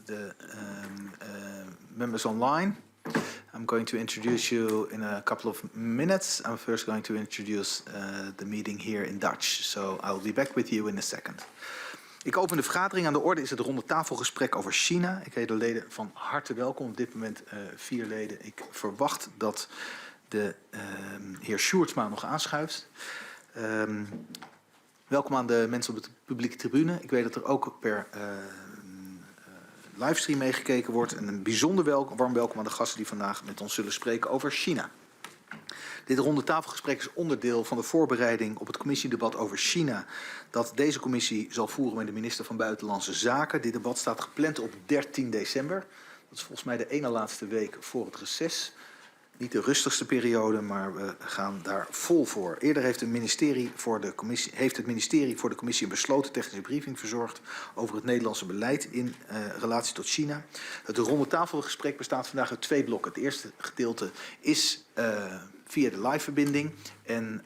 the members online. I'm going to introduce you in a couple of minutes. I'm first going to introduce the meeting here in Dutch. So I'll be back with you in a second. Ik open de vergadering. Aan de orde is het rondetafelgesprek over China. Ik heet de leden van harte welkom. Op dit moment 4 leden. Ik verwacht dat de heer Sjoerdsma nog aanschuift. Welkom aan de mensen op de publieke tribune. Ik weet dat er ook per livestream meegekeken wordt. En een bijzonder warm welkom aan de gasten die vandaag met ons zullen spreken over China. Dit rondetafelgesprek is onderdeel van de voorbereiding op het commissiedebat over China dat deze commissie zal voeren met de minister van Buitenlandse Zaken. Dit debat staat gepland op 13 december. Dat is volgens mij de ene laatste week voor het reces. Niet de rustigste periode, maar we gaan daar vol voor. Eerder heeft het ministerie voor de commissie een besloten technische briefing verzorgd over het Nederlandse beleid in relatie tot China. Het rondetafelgesprek bestaat vandaag uit 2 blokken. Het eerste gedeelte is via de live-verbinding en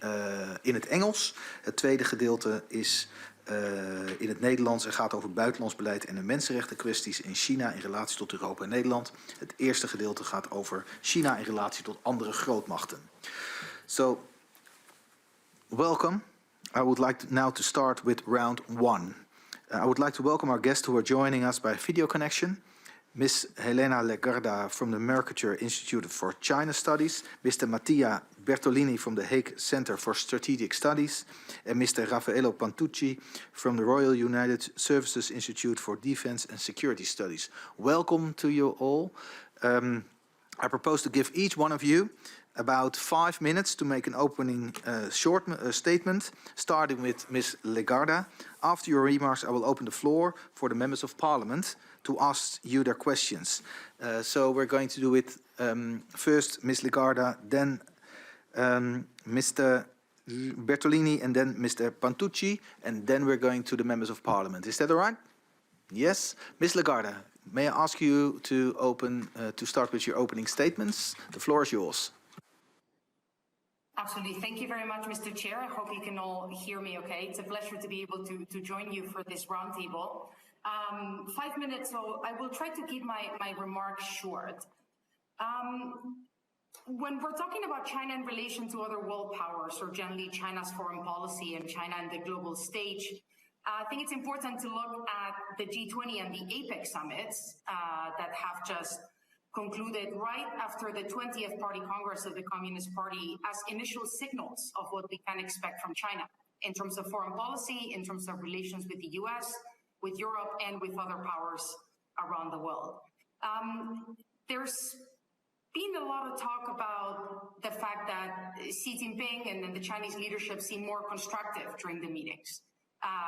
in het Engels. Het tweede gedeelte is in het Nederlands en gaat over buitenlands beleid en de mensenrechtenkwesties in China in relatie tot Europa en Nederland. Het eerste gedeelte gaat over China in relatie tot andere grootmachten. So, welcome. I would like now to start with round 1. I would like to welcome our guests who are joining us by video connection. Ms. Helena Legarda from the Mercature Institute for China Studies, Mr. Mattia Bertolini from the Hague Center for Strategic Studies, and Mr. Raffaello Pantucci from the Royal United Services Institute for Defense and Security Studies. Welcome to you all. I propose to give each one of you about 5 minutes to make an opening short statement, starting with Ms. Legarda. After your remarks, I will open the floor for the members of Parliament to ask you their questions. So we're going to do it first Ms. Legarda, then Mr. Bertolini, and then Mr. Pantucci, and then we're going to the members of Parliament. Is that all right? Yes? Ms. Legarda, may I ask you to start with your opening statements? The floor is yours. Absolutely. Thank you very much, Mr. Chair. I hope you can all hear me okay. It's a pleasure to be able to join you for this roundtable. 5 minutes, so I will try to keep my remarks short. When we're talking about China in relation to other world powers, or generally China's foreign policy and China and the global stage, I think it's important to look at the G20 and the APEC summits that have just concluded right after the 20th Party Congress of the Communist Party as initial signals of what we can expect from China in terms of foreign policy, in terms of relations with the US, with Europe, and with other powers around the world. There's been a lot of talk about the fact that Xi Jinping and the Chinese leadership seem more constructive during the meetings,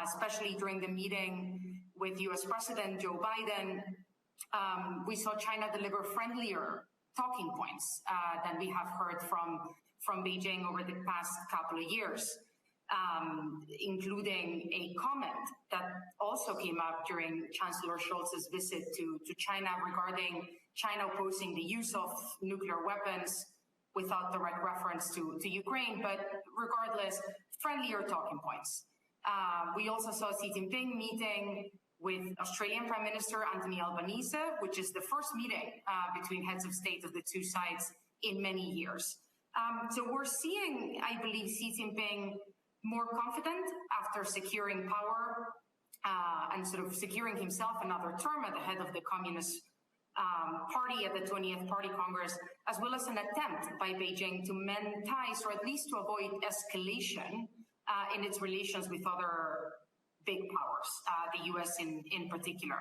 especially during the meeting with US President Joe Biden. We saw China deliver friendlier talking points than we have heard from Beijing over the past couple of years, including a comment that also came up during Chancellor Scholz's visit to China regarding China opposing the use of nuclear weapons without direct reference to Ukraine, but regardless, friendlier talking points. We also saw Xi Jinping meeting with Australian Prime Minister Anthony Albanese, which is the first meeting between heads of state of the two sides in many years. So we're seeing, I believe, Xi Jinping more confident after securing power and sort of securing himself another term at the head of the Communist Party at the 20th Party Congress, as well as an attempt by Beijing to mend ties or at least to avoid escalation in its relations with other big powers, the US in particular.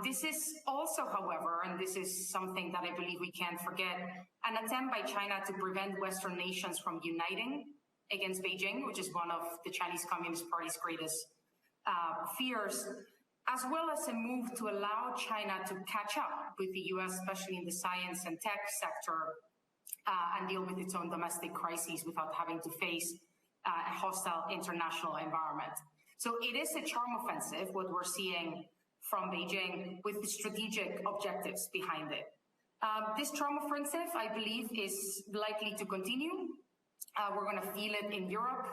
This is also, however, and this is something that I believe we can't forget, an attempt by China to prevent Western nations from uniting against Beijing, which is one of the Chinese Communist Party's greatest fears, as well as a move to allow China to catch up with the US, especially in the science and tech sector, and deal with its own domestic crises without having to face a hostile international environment. So it is a charm offensive, what we're seeing from Beijing, with strategic objectives behind it. This charm offensive, I believe, is likely to continue. We're going to feel it in Europe.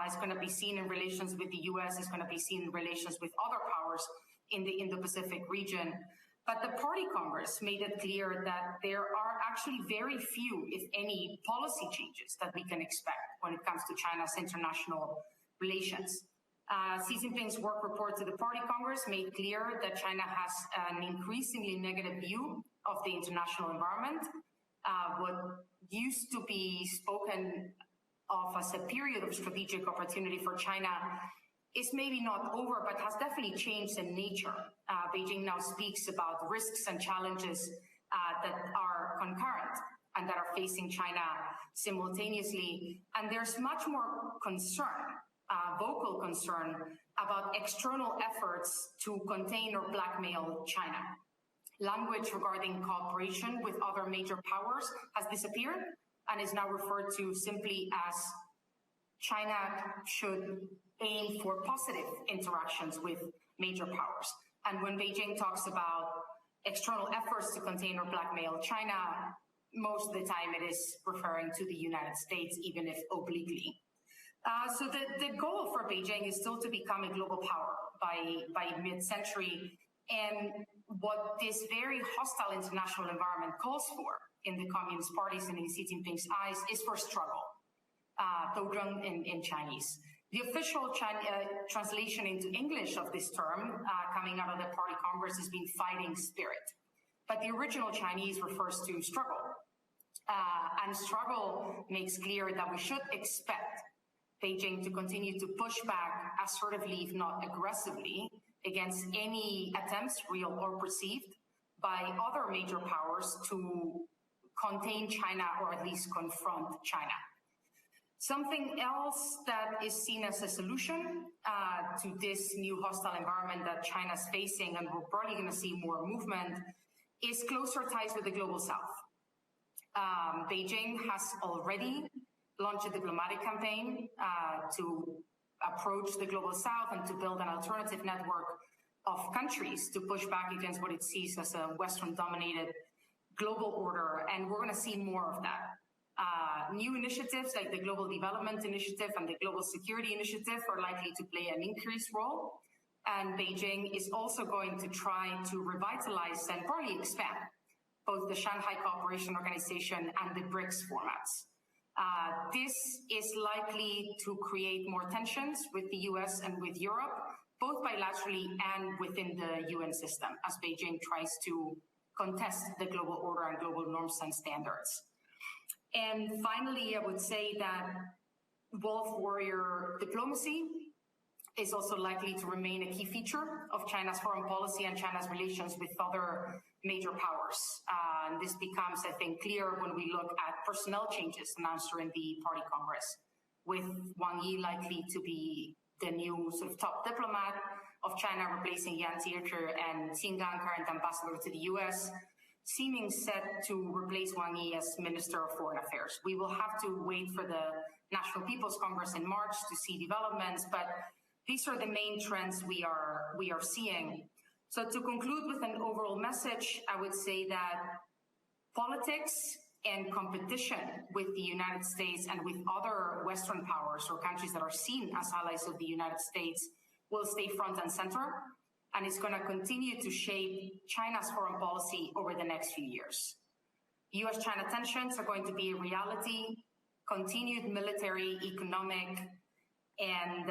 It's going to be seen in relations with the US. It's going to be seen in relations with other powers in the Indo-Pacific region. But the Party Congress made it clear that there are actually very few, if any, policy changes that we can expect when it comes to China's international relations. Xi Jinping's work report to the Party Congress made clear that China has an increasingly negative view of the international environment. What used to be spoken of as a period of strategic opportunity for China is maybe not over, but has definitely changed in nature. Beijing now speaks about risks and challenges that are concurrent and that are facing China simultaneously. And there's much more concern, vocal concern, about external efforts to contain or blackmail China. Language regarding cooperation with other major powers has disappeared and is now referred to simply as China should aim for positive interactions with major powers. And when Beijing talks about external efforts to contain or blackmail China, most of the time it is referring to the United States, even if obliquely. So the goal for Beijing is still to become a global power by mid-century. And what this very hostile international environment calls for in the Communist parties and in Xi Jinping's eyes is for struggle, 斗争 in Chinese. The official translation into English of this term coming out of the Party Congress has been fighting spirit. But the original Chinese refers to struggle. And struggle makes clear that we should expect Beijing to continue to push back assertively, if not aggressively, against any attempts, real or perceived, by other major powers to contain China or at least confront China. Something else that is seen as a solution to this new hostile environment that China's facing, and we're probably going to see more movement, is closer ties with the global south. Beijing has already launched a diplomatic campaign to approach the global south and to build an alternative network of countries to push back against what it sees as a Western-dominated global order, and we're going to see more of that. New initiatives like the Global Development Initiative and the Global Security Initiative are likely to play an increased role, and Beijing is also going to try to revitalize and partly expand both the Shanghai Cooperation Organization and the BRICS formats. This is likely to create more tensions with the US and with Europe, both bilaterally and within the UN system, as Beijing tries to contest the global order and global norms and standards. And finally, I would say that wolf warrior diplomacy is also likely to remain a key feature of China's foreign policy and China's relations with other major powers. And this becomes, I think, clear when we look at personnel changes announced during the Party Congress, with Wang Yi likely to be the new sort of top diplomat of China, replacing Yan Jiechi, and Qin Gang, current ambassador to the US, seeming set to replace Wang Yi as Minister of Foreign Affairs. We will have to wait for the National People's Congress in March to see developments, but these are the main trends we are seeing. So to conclude with an overall message, I would say that politics and competition with the United States and with other Western powers or countries that are seen as allies of the United States will stay front and center, and it's going to continue to shape China's foreign policy over the next few years. US-China tensions are going to be a reality. Continued military, economic, and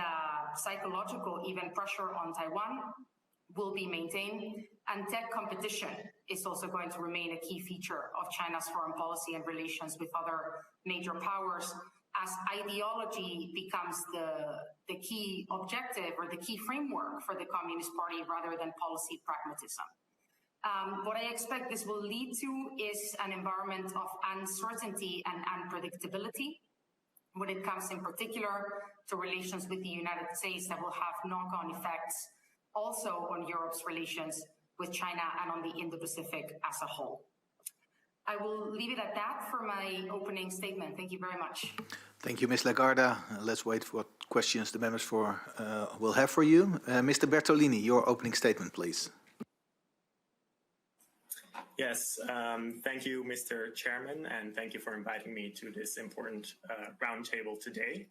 psychological even pressure on Taiwan will be maintained, and tech competition is also going to remain a key feature of China's foreign policy and relations with other major powers, as ideology becomes the key objective or the key framework for the Communist Party rather than policy pragmatism. What I expect this will lead to is an environment of uncertainty and unpredictability when it comes in particular to relations with the United States that will have knock-on effects also on Europe's relations with China and on the Indo-Pacific as a whole. I will leave it at that for my opening statement. Thank you very much. Thank you, Ms. Lagarde. Let's wait for what questions the members will have for you. Mr. Bertolini, your opening statement, please. Yes, thank you, Mr. Chairman, and thank you for inviting me to this important roundtable today.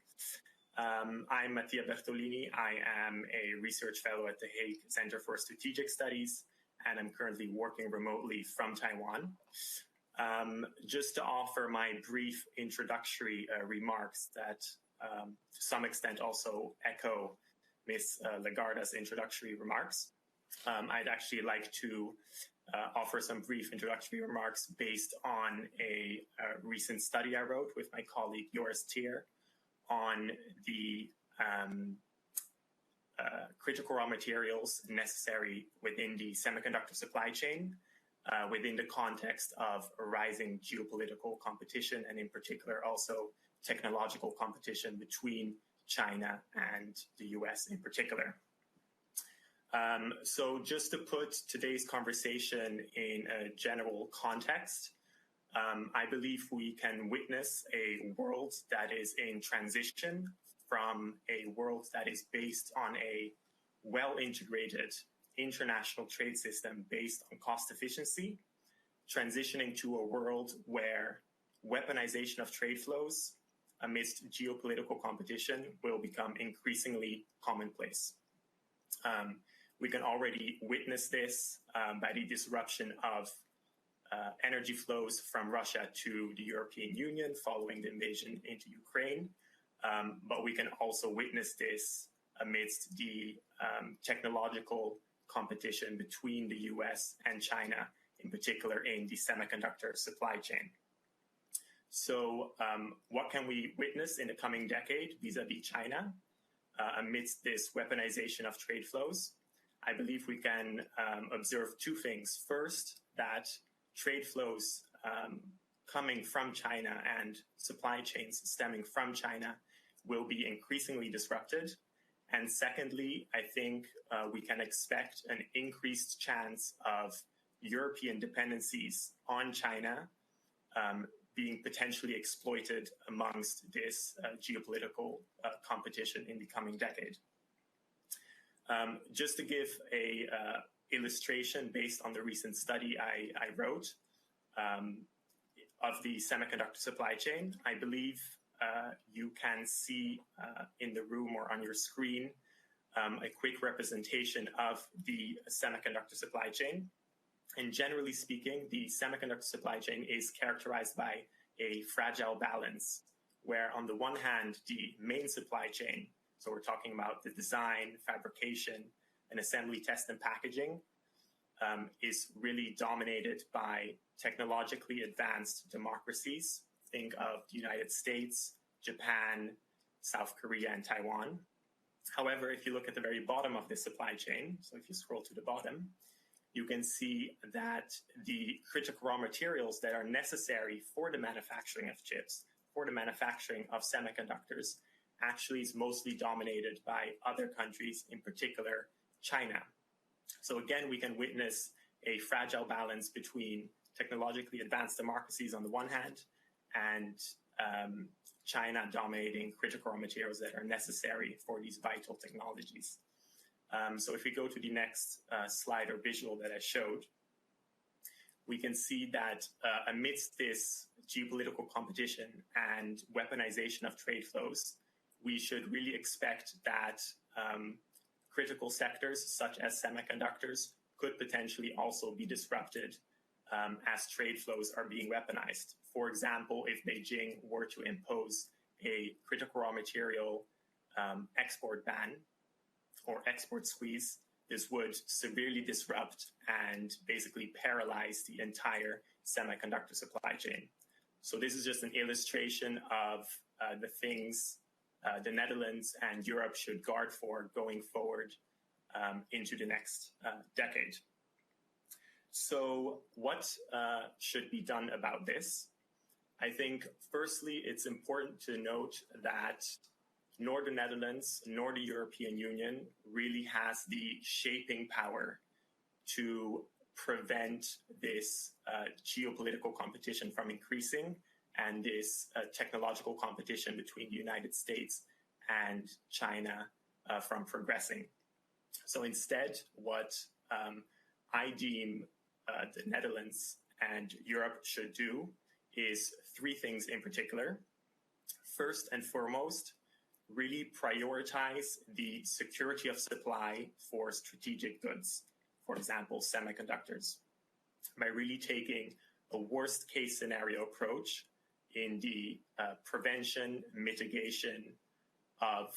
I'm Mattia Bertolini. I am a research fellow at the Hague Center for Strategic Studies, and I'm currently working remotely from Taiwan. Just to offer my brief introductory remarks that to some extent also echo Ms. Lagarda's introductory remarks. I'd actually like to offer some brief introductory remarks based on a recent study I wrote with my colleague Joris Teer on the critical raw materials necessary within the semiconductor supply chain within the context of rising geopolitical competition and in particular also technological competition between China and the US in particular. So just to put today's conversation in a general context, I believe we can witness a world that is in transition from a world that is based on a well-integrated international trade system based on cost efficiency, transitioning to a world where weaponization of trade flows amidst geopolitical competition will become increasingly commonplace. We can already witness this by the disruption of energy flows from Russia to the European Union following the invasion into Ukraine. But we can also witness this amidst the technological competition between the US and China, in particular in the semiconductor supply chain. So what can we witness in the coming decade vis-a-vis China amidst this weaponization of trade flows? I believe we can observe two things. First, that trade flows coming from China and supply chains stemming from China will be increasingly disrupted. And secondly, I think we can expect an increased chance of European dependencies on China being potentially exploited amongst this geopolitical competition in the coming decade. Just to give a illustration based on the recent study I wrote of the semiconductor supply chain, I believe you can see in the room or on your screen a quick representation of the semiconductor supply chain. And generally speaking, the semiconductor supply chain is characterized by a fragile balance, where on the one hand, the main supply chain, so we're talking about the design, fabrication, and assembly, test, and packaging, is really dominated by technologically advanced democracies. Think of the United States, Japan, South Korea, and Taiwan. However, if you look at the very bottom of this supply chain, so if you scroll to the bottom, you can see that the critical raw materials that are necessary for the manufacturing of chips, for the manufacturing of semiconductors, actually is mostly dominated by other countries, in particular China. So again, we can witness a fragile balance between technologically advanced democracies on the one hand and China dominating critical raw materials that are necessary for these vital technologies. So if we go to the next slide or visual that I showed, we can see that amidst this geopolitical competition and weaponization of trade flows, we should really expect that critical sectors such as semiconductors could potentially also be disrupted as trade flows are being weaponized. For example, if Beijing were to impose a critical raw material export ban or export squeeze, this would severely disrupt and basically paralyze the entire semiconductor supply chain. So this is just an illustration of the things the Netherlands and Europe should guard for going forward into the next decade. So what should be done about this? I think, firstly, it's important to note that nor the Netherlands nor the European Union really has the shaping power to prevent this geopolitical competition from increasing and this technological competition between the United States and China from progressing. So instead, what I deem the Netherlands and Europe should do is three things in particular. First and foremost, really prioritize the security of supply for strategic goods, for example, semiconductors, by really taking a worst case scenario approach in the prevention, mitigation of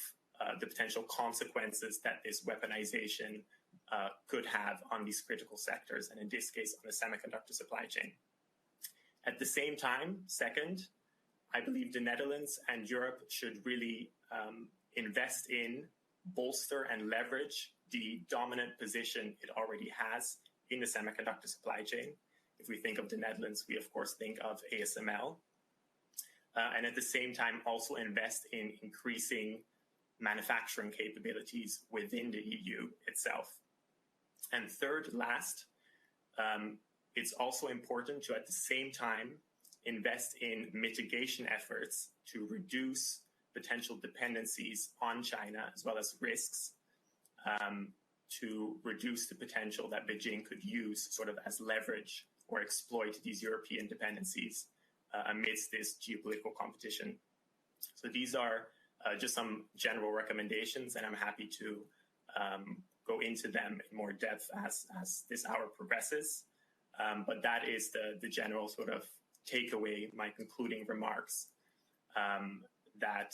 the potential consequences that this weaponization could have on these critical sectors, and in this case, on the semiconductor supply chain. At the same time, second, I believe the Netherlands and Europe should really invest in, bolster, and leverage the dominant position it already has in the semiconductor supply chain. If we think of the Netherlands, we of course think of ASML. And at the same time, also invest in increasing manufacturing capabilities within the EU itself. And third, last, it's also important to, at the same time, invest in mitigation efforts to reduce potential dependencies on China, as well as risks, to reduce the potential that Beijing could use sort of as leverage or exploit these European dependencies amidst this geopolitical competition. So these are just some general recommendations, and I'm happy to go into them in more depth as this hour progresses. But that is the general sort of takeaway, my concluding remarks, that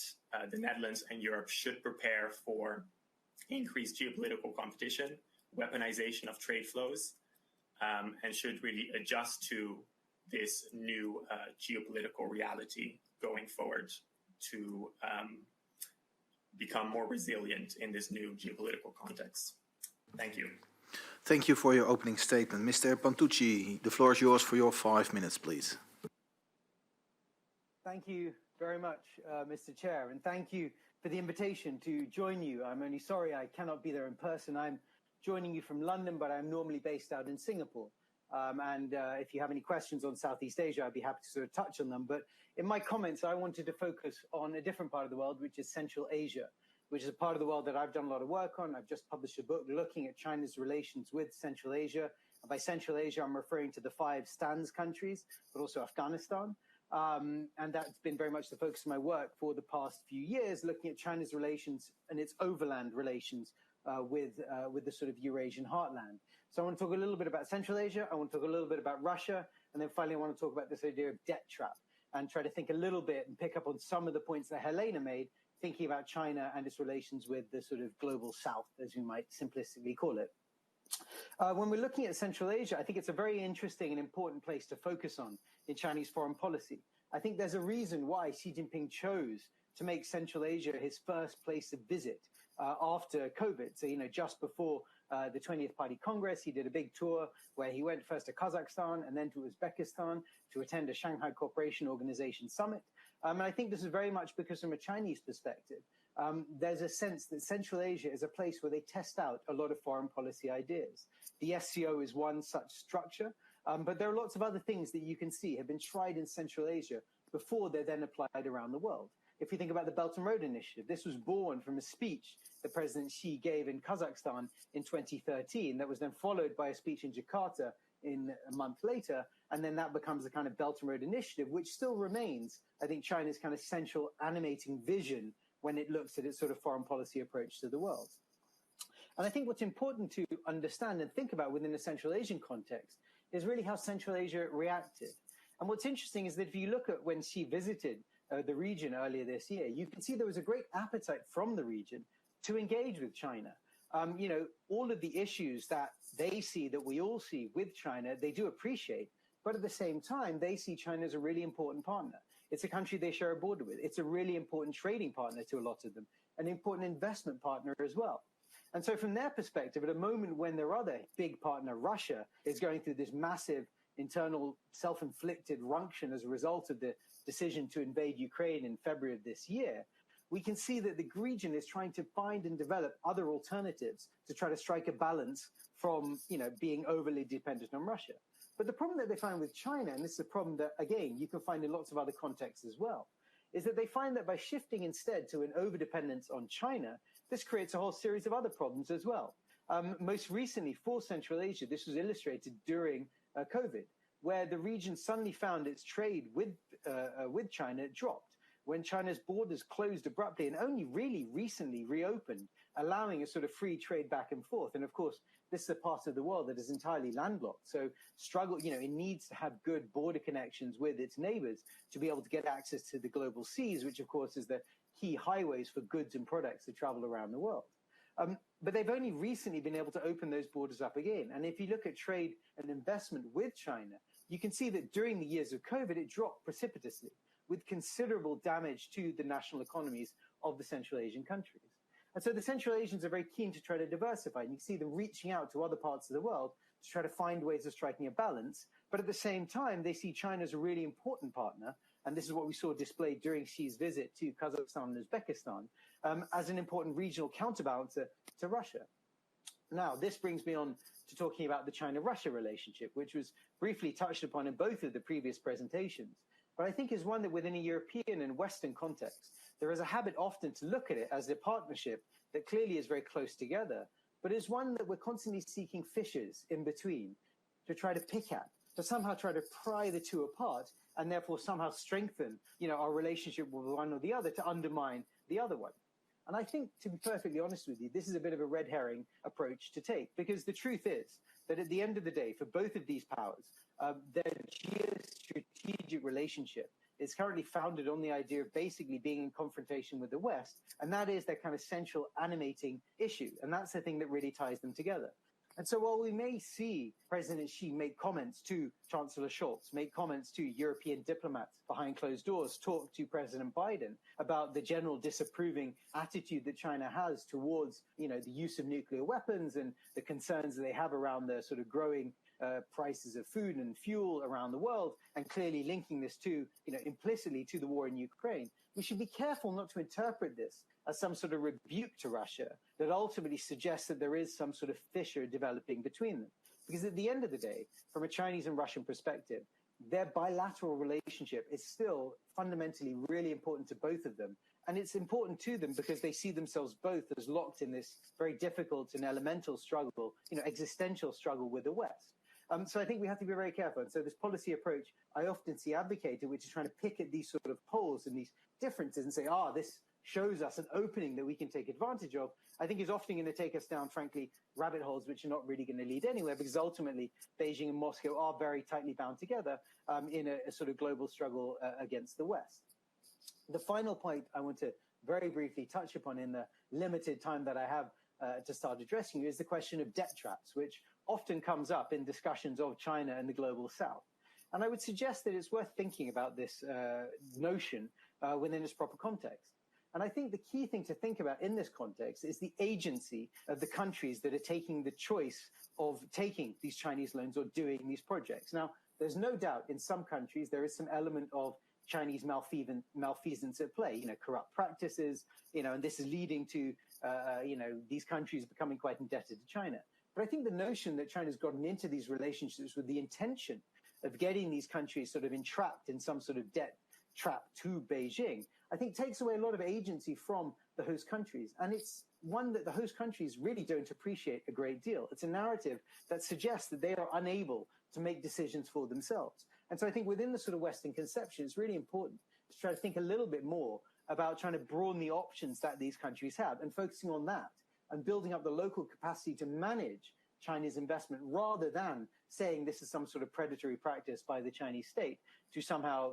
the Netherlands and Europe should prepare for increased geopolitical competition, weaponization of trade flows, and should really adjust to this new geopolitical reality going forward to become more resilient in this new geopolitical context. Thank you. Thank you for your opening statement. Mr. Pantucci, the floor is yours for your 5 minutes, please. Thank you very much, Mr. Chair, and thank you for the invitation to join you. I'm only sorry I cannot be there in person. I'm joining you from London, but I'm normally based out in Singapore. And if you have any questions on Southeast Asia, I'd be happy to sort of touch on them. But in my comments, I wanted to focus on a different part of the world, which is Central Asia, which is a part of the world that I've done a lot of work on. I've just published a book looking at China's relations with Central Asia. And by Central Asia, I'm referring to the 5 STANS countries, but also Afghanistan. And that's been very much the focus of my work for the past few years, looking at China's relations and its overland relations with the sort of Eurasian heartland. So I want to talk a little bit about Central Asia. I want to talk a little bit about Russia. And then finally, I want to talk about this idea of debt trap and try to think a little bit and pick up on some of the points that Helena made, thinking about China and its relations with the sort of global south, as we might simplistically call it. When we're looking at Central Asia, I think it's a very interesting and important place to focus on in Chinese foreign policy. I think there's a reason why Xi Jinping chose to make Central Asia his first place of visit after COVID. So, just before the 20th Party Congress, he did a big tour where he went first to Kazakhstan and then to Uzbekistan to attend a Shanghai Cooperation Organization summit. And I think this is very much because from a Chinese perspective, there's a sense that Central Asia is a place where they test out a lot of foreign policy ideas. The SCO is one such structure, but there are lots of other things that you can see have been tried in Central Asia before they're then applied around the world. If you think about the Belt and Road Initiative, this was born from a speech that President Xi gave in Kazakhstan in 2013 that was then followed by a speech in Jakarta in a month later, and then that becomes the kind of Belt and Road Initiative, which still remains, I think, China's kind of central animating vision when it looks at its sort of foreign policy approach to the world. And I think what's important to understand and think about within the Central Asian context is really how Central Asia reacted. And what's interesting is that if you look at when Xi visited the region earlier this year, you can see there was a great appetite from the region to engage with China. All of the issues that they see, that we all see with China, they do appreciate. But at the same time, they see China as a really important partner. It's a country they share a border with. It's a really important trading partner to a lot of them, an important investment partner as well. And so from their perspective, at a moment when their other big partner, Russia, is going through this massive internal self-inflicted ruction as a result of the decision to invade Ukraine in February of this year, we can see that the region is trying to find and develop other alternatives to try to strike a balance from, being overly dependent on Russia. But the problem that they find with China, and this is a problem that, again, you can find in lots of other contexts as well, is that they find that by shifting instead to an overdependence on China, this creates a whole series of other problems as well. Most recently, for Central Asia, this was illustrated during COVID, where the region suddenly found its trade with China dropped when China's borders closed abruptly and only really recently reopened, allowing a sort of free trade back and forth. And of course, this is a part of the world that is entirely landlocked. So it needs to have good border connections with its neighbors to be able to get access to the global seas, which of course is the key highways for goods and products to travel around the world. But they've only recently been able to open those borders up again. And if you look at trade and investment with China, you can see that during the years of COVID, it dropped precipitously with considerable damage to the national economies of the Central Asian countries. And so the Central Asians are very keen to try to diversify. And you can see them reaching out to other parts of the world to try to find ways of striking a balance. But at the same time, they see China as a really important partner. And this is what we saw displayed during Xi's visit to Kazakhstan and Uzbekistan, as an important regional counterbalancer to Russia. Now, this brings me on to talking about the China-Russia relationship, which was briefly touched upon in both of the previous presentations. But I think is one that within a European and Western context, there is a habit often to look at it as a partnership that clearly is very close together, but is one that we're constantly seeking fissures in between to try to pick at, to somehow try to pry the two apart and therefore somehow strengthen, our relationship with one or the other to undermine the other one. And I think, to be perfectly honest with you, this is a bit of a red herring approach to take, because the truth is that at the end of the day, for both of these powers, their geostrategic relationship is currently founded on the idea of basically being in confrontation with the West, and that is their kind of central animating issue, and that's the thing that really ties them together. And so while we may see President Xi make comments to Chancellor Scholz, make comments to European diplomats behind closed doors, talk to President Biden about the general disapproving attitude that China has towards, the use of nuclear weapons and the concerns that they have around the sort of growing prices of food and fuel around the world, and clearly linking this to, implicitly to the war in Ukraine, we should be careful not to interpret this as some sort of rebuke to Russia that ultimately suggests that there is some sort of fissure developing between them. Because at the end of the day, from a Chinese and Russian perspective, their bilateral relationship is still fundamentally really important to both of them. And it's important to them because they see themselves both as locked in this very difficult and elemental struggle, existential struggle with the West. So I think we have to be very careful. And so this policy approach I often see advocated, which is trying to pick at these sort of poles and these differences and say, this shows us an opening that we can take advantage of, I think is often going to take us down, frankly, rabbit holes which are not really going to lead anywhere, because ultimately Beijing and Moscow are very tightly bound together in a sort of global struggle against the West. The final point I want to very briefly touch upon in the limited time that I have to start addressing you is the question of debt traps, which often comes up in discussions of China and the global South. And I would suggest that it's worth thinking about this notion within its proper context. And I think the key thing to think about in this context is the agency of the countries that are taking the choice of taking these Chinese loans or doing these projects. Now, there's no doubt in some countries there is some element of Chinese malfeasance at play, corrupt practices, and this is leading to, these countries becoming quite indebted to China. But I think the notion that China's gotten into these relationships with the intention of getting these countries sort of entrapped in some sort of debt trap to Beijing, I think takes away a lot of agency from the host countries. And it's one that the host countries really don't appreciate a great deal. It's a narrative that suggests that they are unable to make decisions for themselves. And so I think within the sort of Western conception, it's really important to try to think a little bit more about trying to broaden the options that these countries have and focusing on that and building up the local capacity to manage China's investment rather than saying this is some sort of predatory practice by the Chinese state to somehow,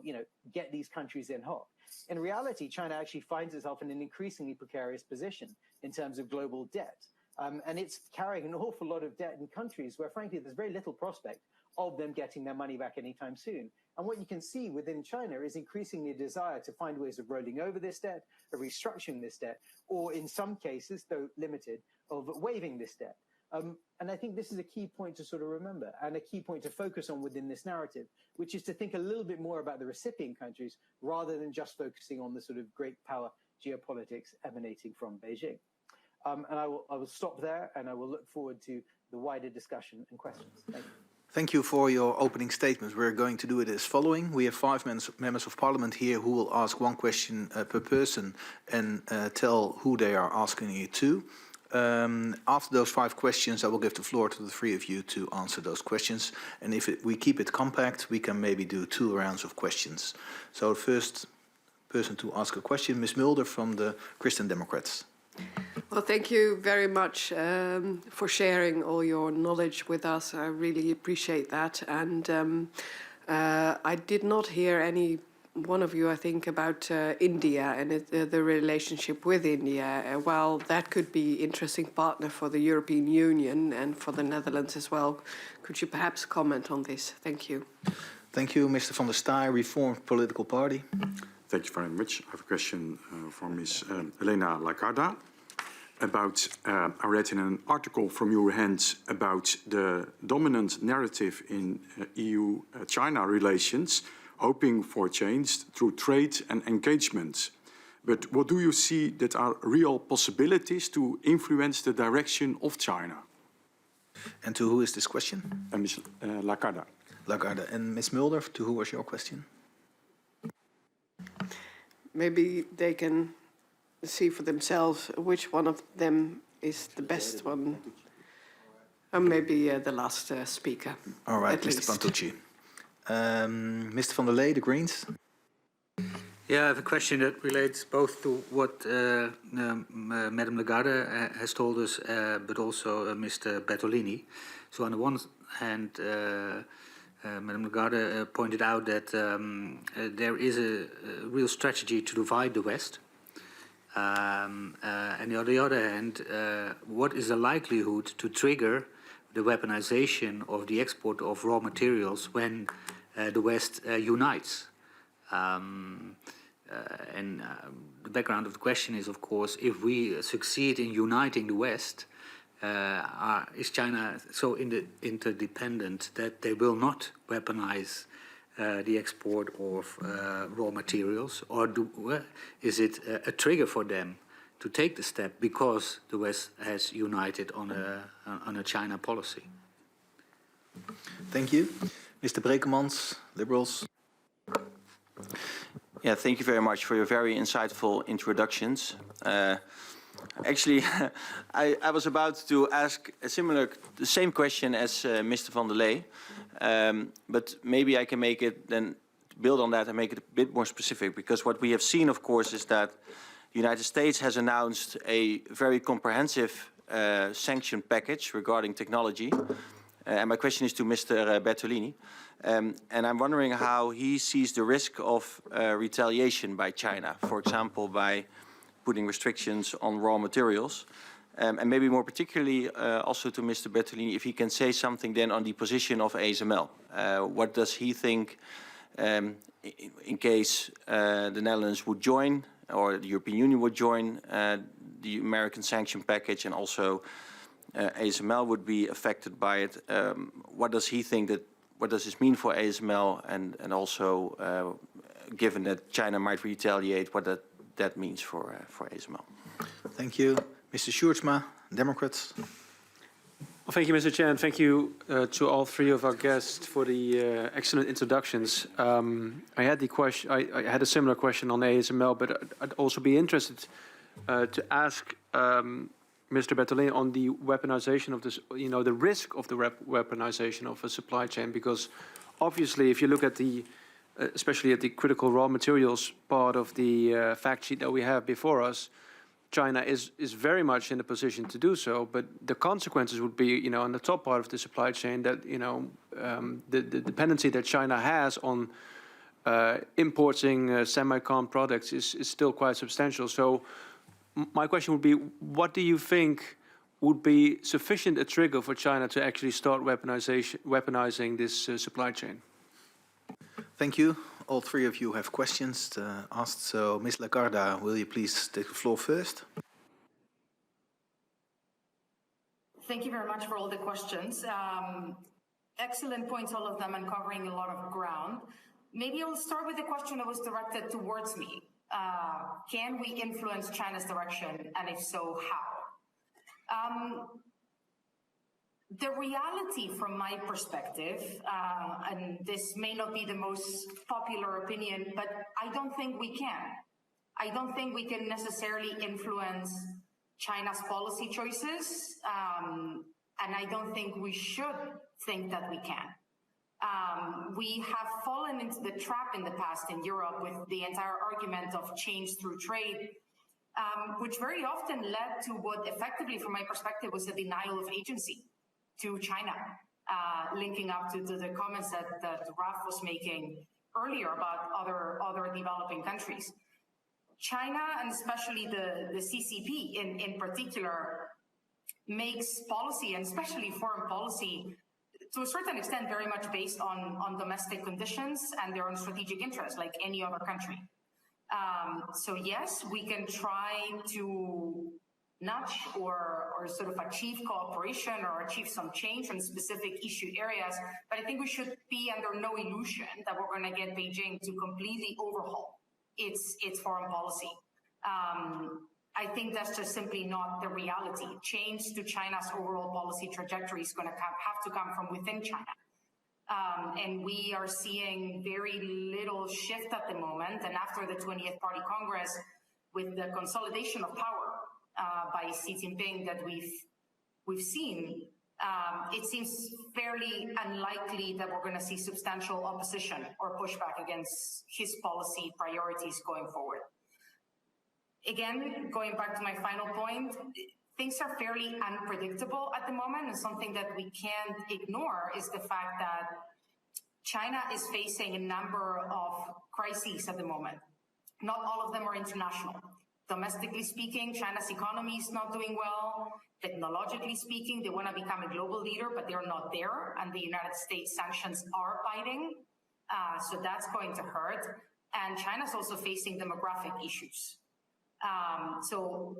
get these countries in hock. In reality, China actually finds itself in an increasingly precarious position in terms of global debt. And it's carrying an awful lot of debt in countries where, frankly, there's very little prospect of them getting their money back anytime soon. And what you can see within China is increasingly a desire to find ways of rolling over this debt, of restructuring this debt, or in some cases, though limited, of waiving this debt. And I think this is a key point to sort of remember and a key point to focus on within this narrative, which is to think a little bit more about the recipient countries rather than just focusing on the sort of great power geopolitics emanating from Beijing. And I will stop there and I will look forward to the wider discussion and questions. Thank you. Thank you for your opening statement. We're going to do it as following. We have 5 members of parliament here who will ask 1 question per person and tell who they are asking it to. After those 5 questions, I will give the floor to the 3 of you to answer those questions. And if we keep it compact, we can maybe do 2 rounds of questions. So the first person to ask a question, Ms. Mulder from the Christian Democrats. Well, thank you very much for sharing all your knowledge with us. I really appreciate that. And I did not hear any one of you, I think, about India and the relationship with India. Well, that could be an interesting partner for the European Union and for the Netherlands as well. Could you perhaps comment on this? Thank you. Thank you, Mr. van der Staaij, Reformed Political Party. Thank you very much. I have a question for Ms. Elena Lacarda about, I read in an article from your hand about the dominant narrative in EU-China relations, hoping for change through trade and engagement. But what do you see that are real possibilities to influence the direction of China? And to who is this question? Ms. Lacarda. Lagarde. And Ms. Mulder, to who was your question? Maybe they can see for themselves which one of them is the best one. Or maybe the last speaker. All right, Mr. Pantucci. Mr. van der Lee, the Greens. Yeah, I have a question that relates both to what Madame Lagarde has told us, but also Mr. Bertolini. So on the one hand, Madame Lagarde pointed out that there is a real strategy to divide the West. And on the other hand, what is the likelihood to trigger the weaponization of the export of raw materials when the West unites? The background of the question is, of course, if we succeed in uniting the West, is China so interdependent that they will not weaponize the export of raw materials, or is it a trigger for them to take the step because the West has united on a China policy? Thank you. Mr. Brekemans, Liberals. Yeah, thank you very much for your very insightful introductions. Actually, I was about to ask the same question as Mr. van der Lee, but maybe I can make it then build on that and make it a bit more specific, because what we have seen, of course, is that the United States has announced a very comprehensive sanction package regarding technology. And my question is to Mr. Bertolini. And I'm wondering how he sees the risk of retaliation by China, for example, by putting restrictions on raw materials. And maybe more particularly also to Mr. Bertolini, if he can say something then on the position of ASML. What does he think in case the Netherlands would join, or the European Union would join the American sanction package, and also ASML would be affected by it? What does he think what does this mean for ASML, and also given that China might retaliate, what that means for ASML? Thank you. Mr. Sjoerdsma, Democrats. Well, thank you, Mr. Chair, and thank you to all three of our guests for the excellent introductions. I had a similar question on ASML, but I'd also be interested to ask Mr. Bertolini on the weaponization of this, the risk of the weaponization of a supply chain, because obviously, if you look at especially at the critical raw materials part of the fact sheet that we have before us, China is very much in a position to do so, but the consequences would be, on the top part of the supply chain, that the dependency that China has on importing semicon products is still quite substantial. So my question would be, what do you think would be sufficient a trigger for China to actually start weaponizing this supply chain? Thank you. All three of you have questions asked. So, Ms. Lagarde, will you please take the floor first? Thank you very much for all the questions. Excellent points, all of them, and covering a lot of ground. Maybe I'll start with the question that was directed towards me. Can we influence China's direction, and if so, how? The reality from my perspective, and this may not be the most popular opinion, but I don't think we can. I don't think we can necessarily influence China's policy choices, and I don't think we should think that we can. We have fallen into the trap in the past in Europe with the entire argument of change through trade, which very often led to what effectively, from my perspective, was a denial of agency to China, linking up to the comments that Raf was making earlier about other developing countries. China, and especially the CCP in particular, makes policy, and especially foreign policy, to a certain extent very much based on domestic conditions and their own strategic interests, like any other country. So yes, we can try to nudge or sort of achieve cooperation or achieve some change on specific issue areas, but I think we should be under no illusion that we're going to get Beijing to completely overhaul its foreign policy. I think that's just simply not the reality. Change to China's overall policy trajectory is going to have to come from within China. And we are seeing very little shift at the moment. And after the 20th Party Congress, with the consolidation of power by Xi Jinping that we've seen, it seems fairly unlikely that we're going to see substantial opposition or pushback against his policy priorities going forward. Again, going back to my final point, things are fairly unpredictable at the moment, and something that we can't ignore is the fact that China is facing a number of crises at the moment. Not all of them are international. Domestically speaking, China's economy is not doing well. Technologically speaking, they want to become a global leader, but they're not there, and the United States sanctions are biting. So that's going to hurt. And China's also facing demographic issues. So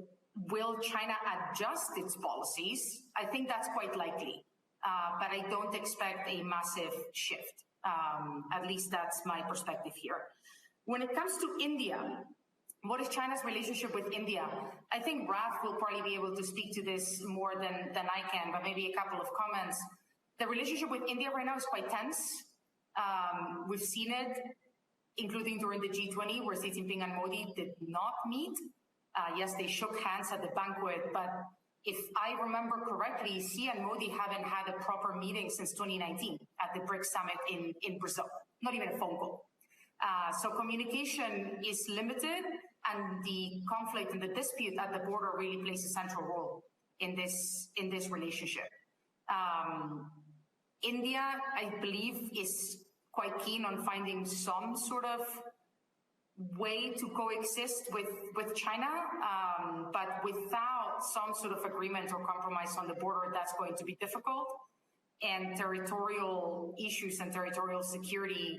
will China adjust its policies? I think that's quite likely, but I don't expect a massive shift. At least that's my perspective here. When it comes to India, what is China's relationship with India? I think Raf will probably be able to speak to this more than I can, but maybe a couple of comments. The relationship with India right now is quite tense. We've seen it, including during the G20, where Xi Jinping and Modi did not meet. Yes, they shook hands at the banquet, but if I remember correctly, Xi and Modi haven't had a proper meeting since 2019 at the BRICS summit in Brazil, not even a phone call. So communication is limited, and the conflict and the dispute at the border really plays a central role in this relationship. India, I believe, is quite keen on finding some sort of way to coexist with China, but without some sort of agreement or compromise on the border, that's going to be difficult. And territorial issues and territorial security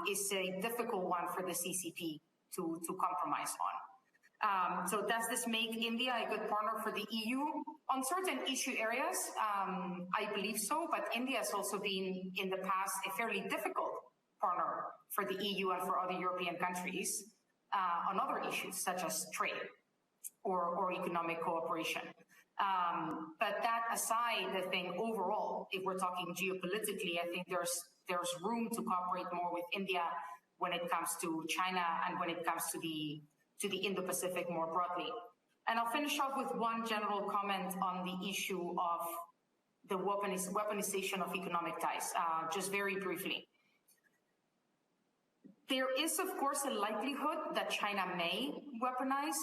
is a difficult one for the CCP to compromise on. So does this make India a good partner for the EU? On certain issue areas, I believe so, but India has also been in the past a fairly difficult partner for the EU and for other European countries on other issues such as trade or economic cooperation. But that aside, I think overall, if we're talking geopolitically, I think there's room to cooperate more with India when it comes to China and when it comes to the Indo-Pacific more broadly. And I'll finish off with one general comment on the issue of the weaponization of economic ties, just very briefly. There is, of course, a likelihood that China may weaponize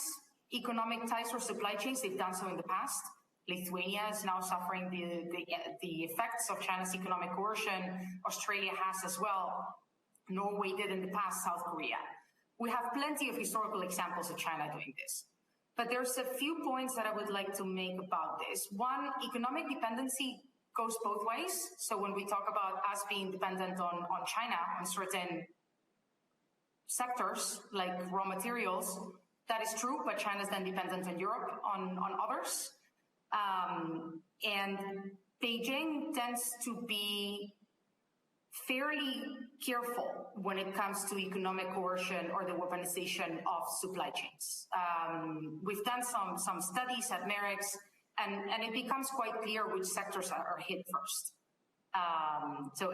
economic ties or supply chains. They've done so in the past. Lithuania is now suffering the effects of China's economic coercion. Australia has as well. Norway did in the past, South Korea. We have plenty of historical examples of China doing this. But there's a few points that I would like to make about this. One, economic dependency goes both ways. So when we talk about us being dependent on China on certain sectors like raw materials, that is true, but China's then dependent on Europe on others. And Beijing tends to be fairly careful when it comes to economic coercion or the weaponization of supply chains. We've done some studies at Merix, and it becomes quite clear which sectors are hit first. So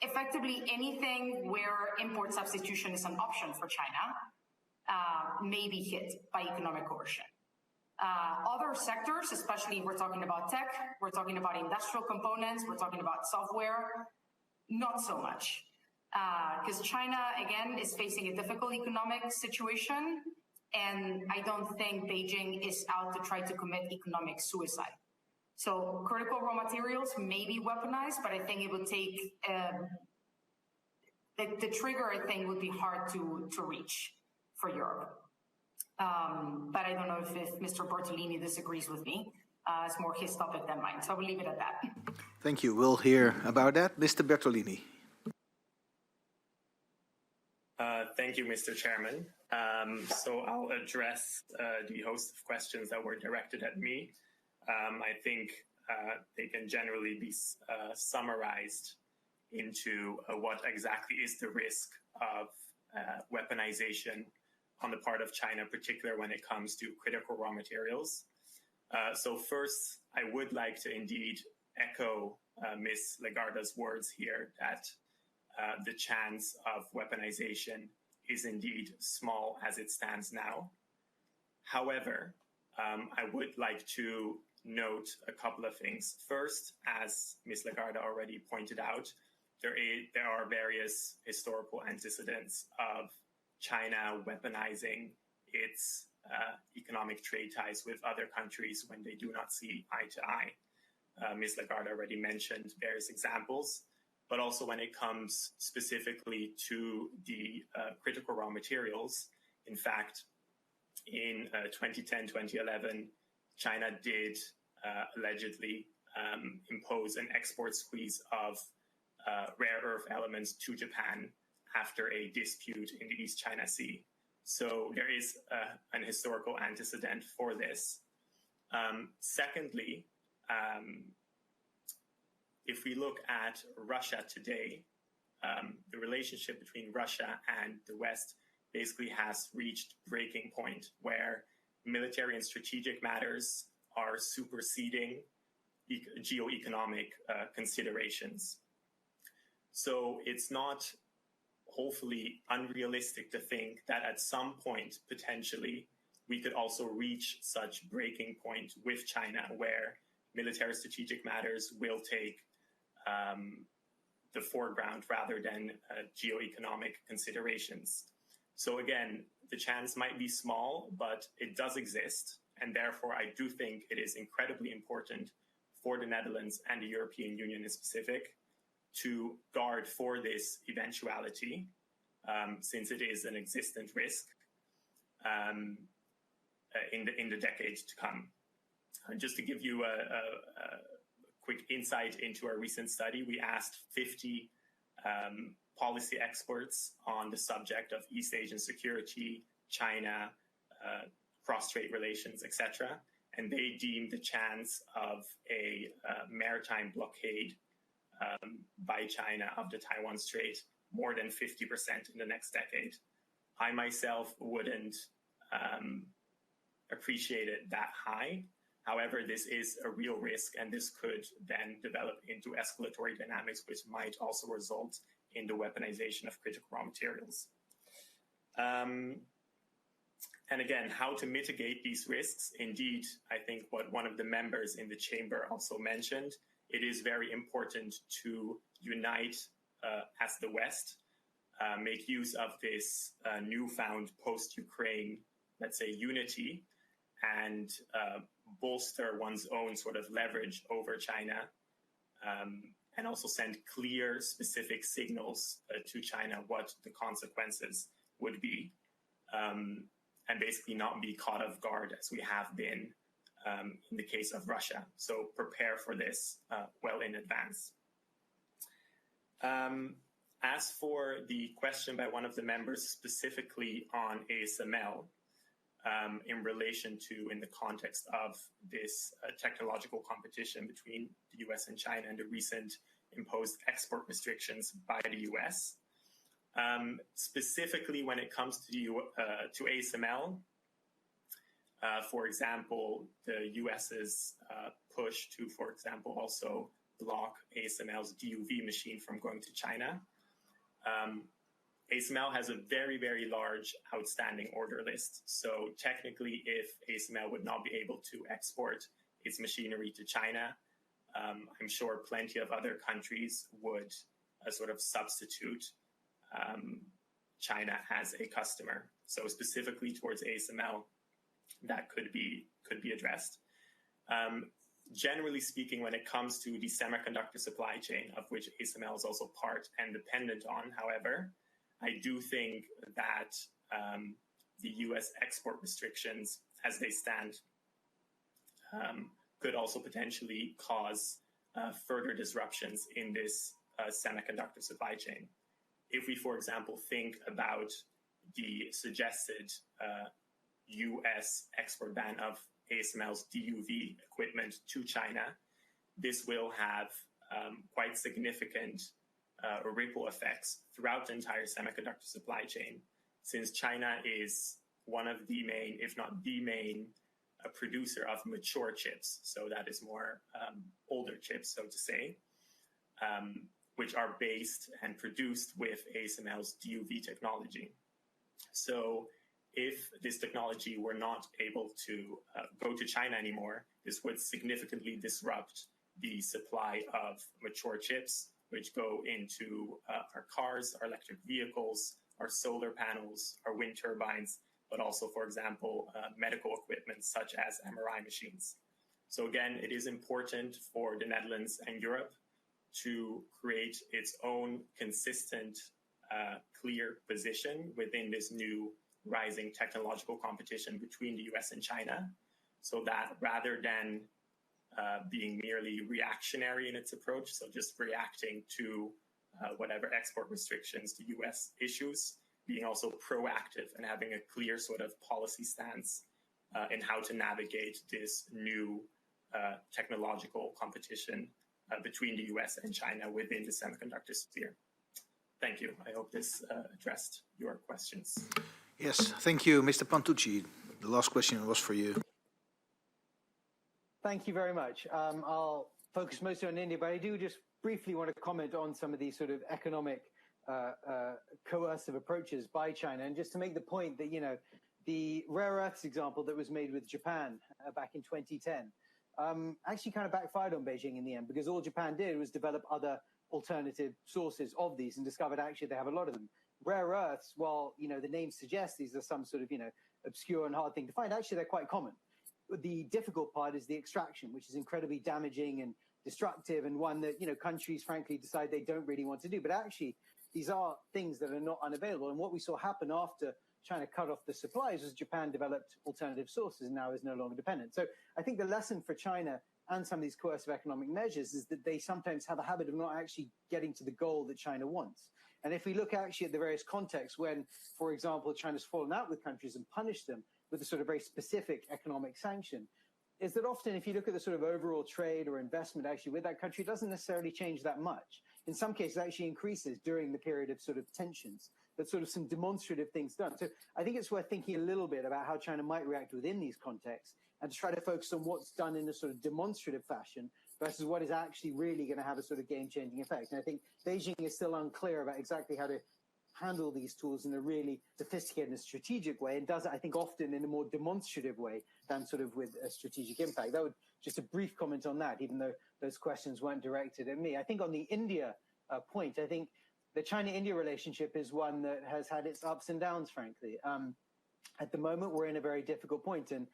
effectively anything where import substitution is an option for China may be hit by economic coercion. Other sectors, especially we're talking about tech, we're talking about industrial components, we're talking about software, not so much. Because China, again, is facing a difficult economic situation, And I don't think Beijing is out to try to commit economic suicide. So critical raw materials may be weaponized, but I think it would take, the trigger, I think, would be hard to reach for Europe. But I don't know if Mr. Bertolini disagrees with me. It's more his topic than mine, so I will leave it at that. Thank you. We'll hear about that. Mr. Bertolini. Thank you, Mr. Chairman. So I'll address the host of questions that were directed at me. I think they can generally be summarized into what exactly is the risk of weaponization on the part of China, particularly when it comes to critical raw materials. So first, I would like to indeed echo Ms. Lagarde's words here that the chance of weaponization is indeed small as it stands now. However, I would like to note a couple of things. First, as Ms. Lagarde already pointed out, there are various historical antecedents of China weaponizing its economic trade ties with other countries when they do not see eye to eye. Ms. Lagarde already mentioned various examples, but also when it comes specifically to the critical raw materials. In fact, in 2010, 2011, China did allegedly impose an export squeeze of rare earth elements to Japan after a dispute in the East China Sea. So there is an historical antecedent for this. Secondly, if we look at Russia today, the relationship between Russia and the West basically has reached breaking point where military and strategic matters are superseding geo-economic considerations. So it's not hopefully unrealistic to think that at some point, potentially, we could also reach such breaking point with China where military strategic matters will take the foreground rather than geo-economic considerations. So again, the chance might be small, but it does exist. And therefore, I do think it is incredibly important for the Netherlands and the European Union in specific to guard for this eventuality, since it is an existent risk in the decades to come. Just to give you a quick insight into our recent study, we asked 50 policy experts on the subject of East Asian security, China, cross-strait relations, etc. And they deemed the chance of a maritime blockade by China of the Taiwan Strait more than 50% in the next decade. I myself wouldn't appreciate it that high. However, this is a real risk, and this could then develop into escalatory dynamics, which might also result in the weaponization of critical raw materials. And again, how to mitigate these risks? Indeed, I think what one of the members in the chamber also mentioned, it is very important to unite as the West, make use of this newfound post-Ukraine, let's say, unity, and bolster one's own sort of leverage over China, and also send clear, specific signals to China what the consequences would be, and basically not be caught off guard as we have been in the case of Russia. So prepare for this well in advance. As for the question by one of the members specifically on ASML, in relation to, in the context of this technological competition between the US and China and the recent imposed export restrictions by the US. Specifically when it comes to ASML, for example, the US's push to, for example, also block ASML's DUV machine from going to China. ASML has a very, very large outstanding order list. So technically, if ASML would not be able to export its machinery to China, I'm sure plenty of other countries would sort of substitute China as a customer. So specifically towards ASML, that could be addressed. Generally speaking, when it comes to the semiconductor supply chain, of which ASML is also part and dependent on, however, I do think that the US export restrictions as they stand could also potentially cause further disruptions in this semiconductor supply chain. If we, for example, think about the suggested US export ban of ASML's DUV equipment to China, this will have quite significant ripple effects throughout the entire semiconductor supply chain, since China is one of the main, if not the main, producer of mature chips. So that is more older chips, so to say, which are based and produced with ASML's DUV technology. So if this technology were not able to go to China anymore, this would significantly disrupt the supply of mature chips, which go into our cars, our electric vehicles, our solar panels, our wind turbines, but also, for example, medical equipment such as MRI machines. So again, it is important for the Netherlands and Europe to create its own consistent, clear position within this new rising technological competition between the US and China, so that rather than being merely reactionary in its approach, so just reacting to whatever export restrictions the US issues, being also proactive and having a clear sort of policy stance in how to navigate this new technological competition between the US and China within the semiconductor sphere. Thank you. I hope this addressed your questions. Yes, thank you, Mr. Pantucci. The last question was for you. Thank you very much. I'll focus mostly on India, but I do just briefly want to comment on some of these sort of economic coercive approaches by China. And just to make the point that, you know, the rare earths example that was made with Japan back in 2010 actually kind of backfired on Beijing in the end, because all Japan did was develop other alternative sources of these and discovered actually they have a lot of them. Rare earths, while, you know, the name suggests these are some sort of, you know, obscure and hard thing to find, actually they're quite common. The difficult part is the extraction, which is incredibly damaging and destructive, and one that, you know, countries frankly decide they don't really want to do. But actually, these are things that are not unavailable. And what we saw happen after China cut off the supplies was Japan developed alternative sources and now is no longer dependent. So I think the lesson for China and some of these coercive economic measures is that they sometimes have a habit of not actually getting to the goal that China wants. And if we look actually at the various contexts when, for example, China's fallen out with countries and punished them with a sort of very specific economic sanction, is that often if you look at the sort of overall trade or investment actually with that country, it doesn't necessarily change that much. In some cases, it actually increases during the period of sort of tensions. That's sort of some demonstrative things done. So I think it's worth thinking a little bit about how China might react within these contexts and to try to focus on what's done in a sort of demonstrative fashion versus what is actually really going to have a sort of game-changing effect. And I think Beijing is still unclear about exactly how to handle these tools in a really sophisticated and strategic way, and does it, I think, often in a more demonstrative way than sort of with a strategic impact. That would just a brief comment on that, even though those questions weren't directed at me. I think on the India point, I think the China-India relationship is one that has had its ups and downs, frankly. At the moment, we're in a very difficult point, and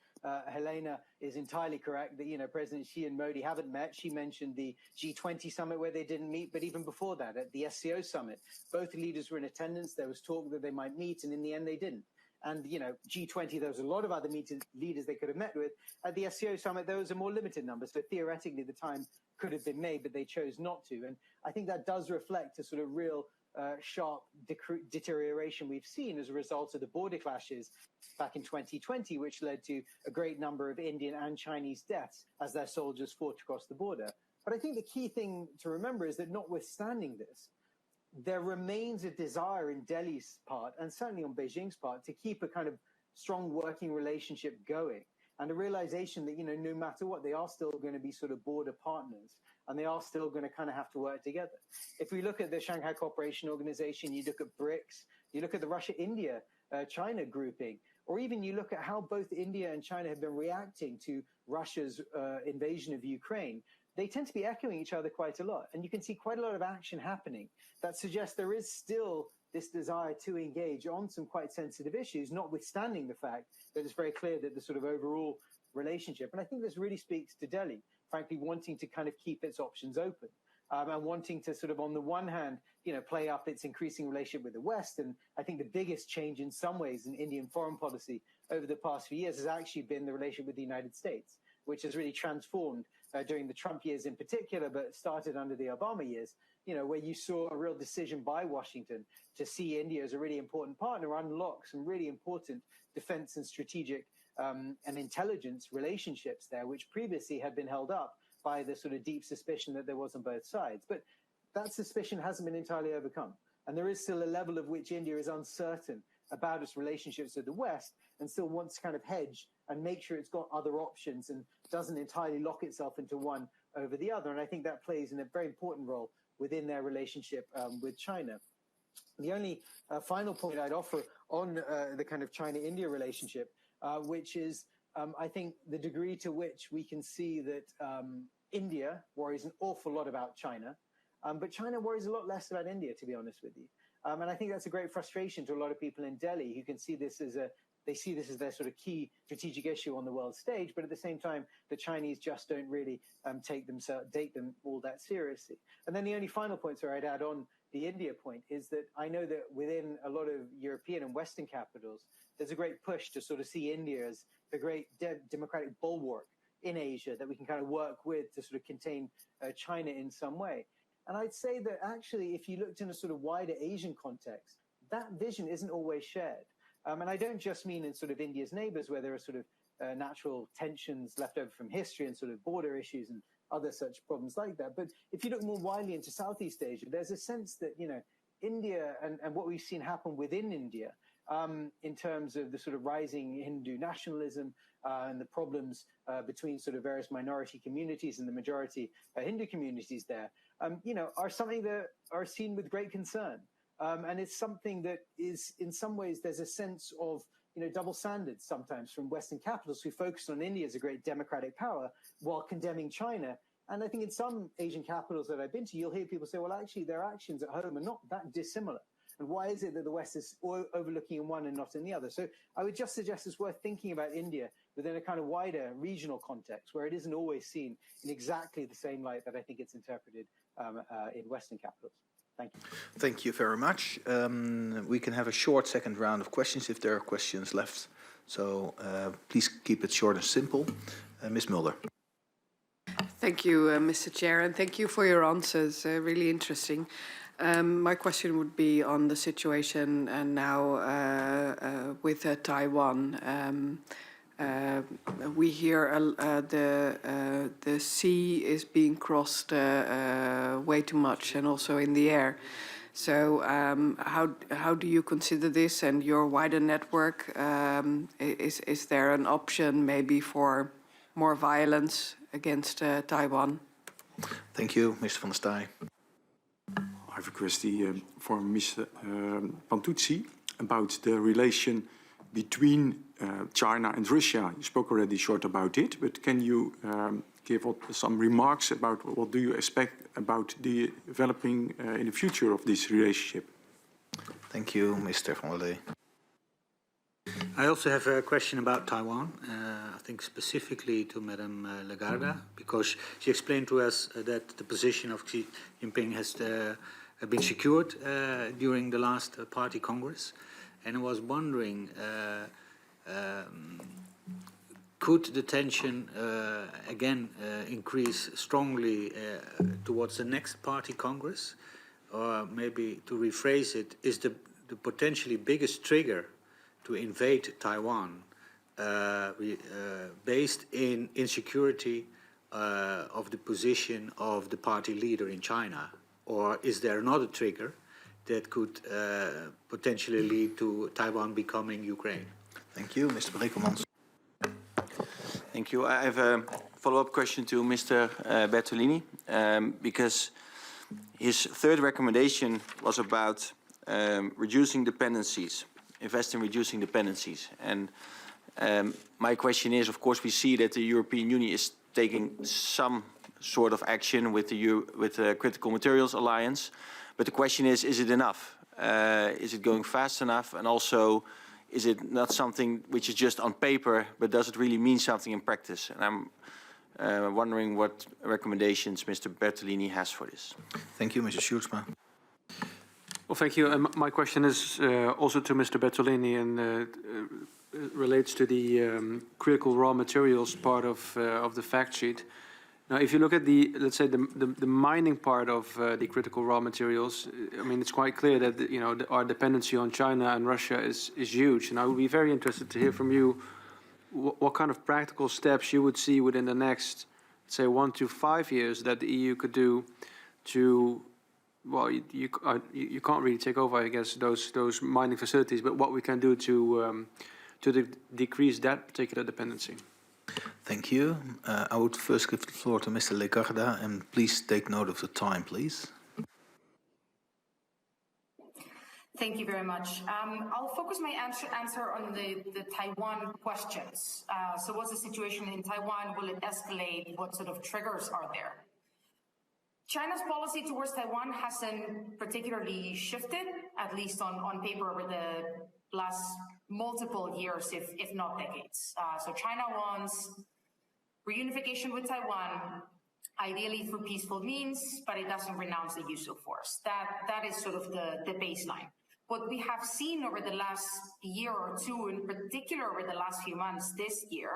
Helena is entirely correct that, you know, President Xi and Modi haven't met. She mentioned the G20 summit where they didn't meet, but even before that, at the SCO summit, both leaders were in attendance. There was talk that they might meet, and in the end, they didn't. And, you know, G20, there was a lot of other leaders they could have met with. At the SCO summit, there was a more limited number. So theoretically, the time could have been made, but they chose not to. And I think that does reflect a sort of real sharp deterioration we've seen as a result of the border clashes back in 2020, which led to a great number of Indian and Chinese deaths as their soldiers fought across the border. But I think the key thing to remember is that notwithstanding this, there remains a desire in Delhi's part, and certainly on Beijing's part, to keep a kind of strong working relationship going. And a realization that, you know, no matter what, they are still going to be sort of border partners, and they are still going to kind of have to work together. If we look at the Shanghai Cooperation Organization, you look at BRICS, you look at the Russia-India, China grouping, or even you look at how both India and China have been reacting to Russia's invasion of Ukraine, they tend to be echoing each other quite a lot. And you can see quite a lot of action happening that suggests there is still this desire to engage on some quite sensitive issues, notwithstanding the fact that it's very clear that the sort of overall relationship, and I think this really speaks to Delhi, frankly, wanting to kind of keep its options open. And wanting to sort of, on the one hand, play up its increasing relationship with the West. And I think the biggest change in some ways in Indian foreign policy over the past few years has actually been the relationship with the United States, which has really transformed during the Trump years in particular, but started under the Obama years, where you saw a real decision by Washington to see India as a really important partner, unlock some really important defense and strategic and intelligence relationships there, which previously had been held up by the sort of deep suspicion that there was on both sides. But that suspicion hasn't been entirely overcome. And there is still a level of which India is uncertain about its relationships with the West and still wants to kind of hedge and make sure it's got other options and doesn't entirely lock itself into one over the other. And I think that plays in a very important role within their relationship with China. The only final point I'd offer on the kind of China-India relationship, which is I think the degree to which we can see that India worries an awful lot about China, but China worries a lot less about India, to be honest with you. And I think that's a great frustration to a lot of people in Delhi who can see this as they see this as their sort of key strategic issue on the world stage, but at the same time, the Chinese just don't really take them all that seriously. And then the only final point, sorry, I'd add on the India point is that I know that within a lot of European and Western capitals, there's a great push to sort of see India as the great democratic bulwark in Asia that we can kind of work with to sort of contain China in some way. And I'd say that actually, if you looked in a sort of wider Asian context, that vision isn't always shared. And I don't just mean in sort of India's neighbors where there are sort of natural tensions left over from history and sort of border issues and other such problems like that. But if you look more widely into Southeast Asia, there's a sense that, India and what we've seen happen within India in terms of the sort of rising Hindu nationalism and the problems between sort of various minority communities and the majority Hindu communities there, are something that are seen with great concern. And it's something that is, in some ways, there's a sense of, double standards sometimes from Western capitals who focus on India as a great democratic power while condemning China. And I think in some Asian capitals that I've been to, you'll hear people say, well, actually, their actions at home are not that dissimilar. And why is it that the West is overlooking in one and not in the other? So I would just suggest it's worth thinking about India within a kind of wider regional context where it isn't always seen in exactly the same light that I think it's interpreted in Western capitals. Thank you. Thank you very much. We can have a short second round of questions if there are questions left. So please keep it short and simple. Ms. Mulder. Thank you, Mr. Chair, and thank you for your answers. Really interesting. My question would be on the situation now with Taiwan. We hear the sea is being crossed way too much, and also in the air. So how do you consider this and your wider network? Is there an option maybe for more violence against Taiwan? Thank you, Mr. van der Staaij. I have a question for Mr. Pantuzzi about the relation between China and Russia. You spoke already short about it, but can you give some remarks about what do you expect about the developing in the future of this relationship? Thank you, Mr. van der Lee. I also have a question about Taiwan, I think specifically to Madame Lagarde, because she explained to us that the position of Xi Jinping has been secured during the last party congress. And I was wondering, could the tension again increase strongly towards the next party congress? Or maybe to rephrase it, is the potentially biggest trigger to invade Taiwan based in insecurity of the position of the party leader in China? Or is there another trigger that could potentially lead to Taiwan becoming Ukraine? Thank you, Mr. Brekelmans. Thank you. I have a follow-up question to Mr. Bertolini, because his third recommendation was about reducing dependencies, invest in reducing dependencies. And my question is, of course, we see that the European Union is taking some sort of action with the Critical Materials Alliance. But the question is it enough? Is it going fast enough? And also, is it not something which is just on paper, but does it really mean something in practice? And I'm wondering what recommendations Mr. Bertolini has for this. Thank you, Mr. Sjoerdsma. Well, thank you. And my question is also to Mr. Bertolini and relates to the critical raw materials part of the fact sheet. Now, if you look at let's say the mining part of the critical raw materials, I mean, it's quite clear that our dependency on China and Russia is huge. And I would be very interested to hear from you what kind of practical steps you would see within the next, say, 1 to 5 years that the EU could do to, well, you can't really take over, I guess, those mining facilities, but what we can do to decrease that particular dependency. Thank you. I would first give the floor to Mr. Legarda, and please take note of the time, please. Thank you very much. I'll focus my answer on the Taiwan questions. So what's the situation in Taiwan? Will it escalate? What sort of triggers are there? China's policy towards Taiwan hasn't particularly shifted, at least on paper, over the last multiple years, if not decades. So China wants reunification with Taiwan, ideally through peaceful means, but it doesn't renounce the use of force. That is sort of the baseline. What we have seen over the last year or two, in particular over the last few months this year,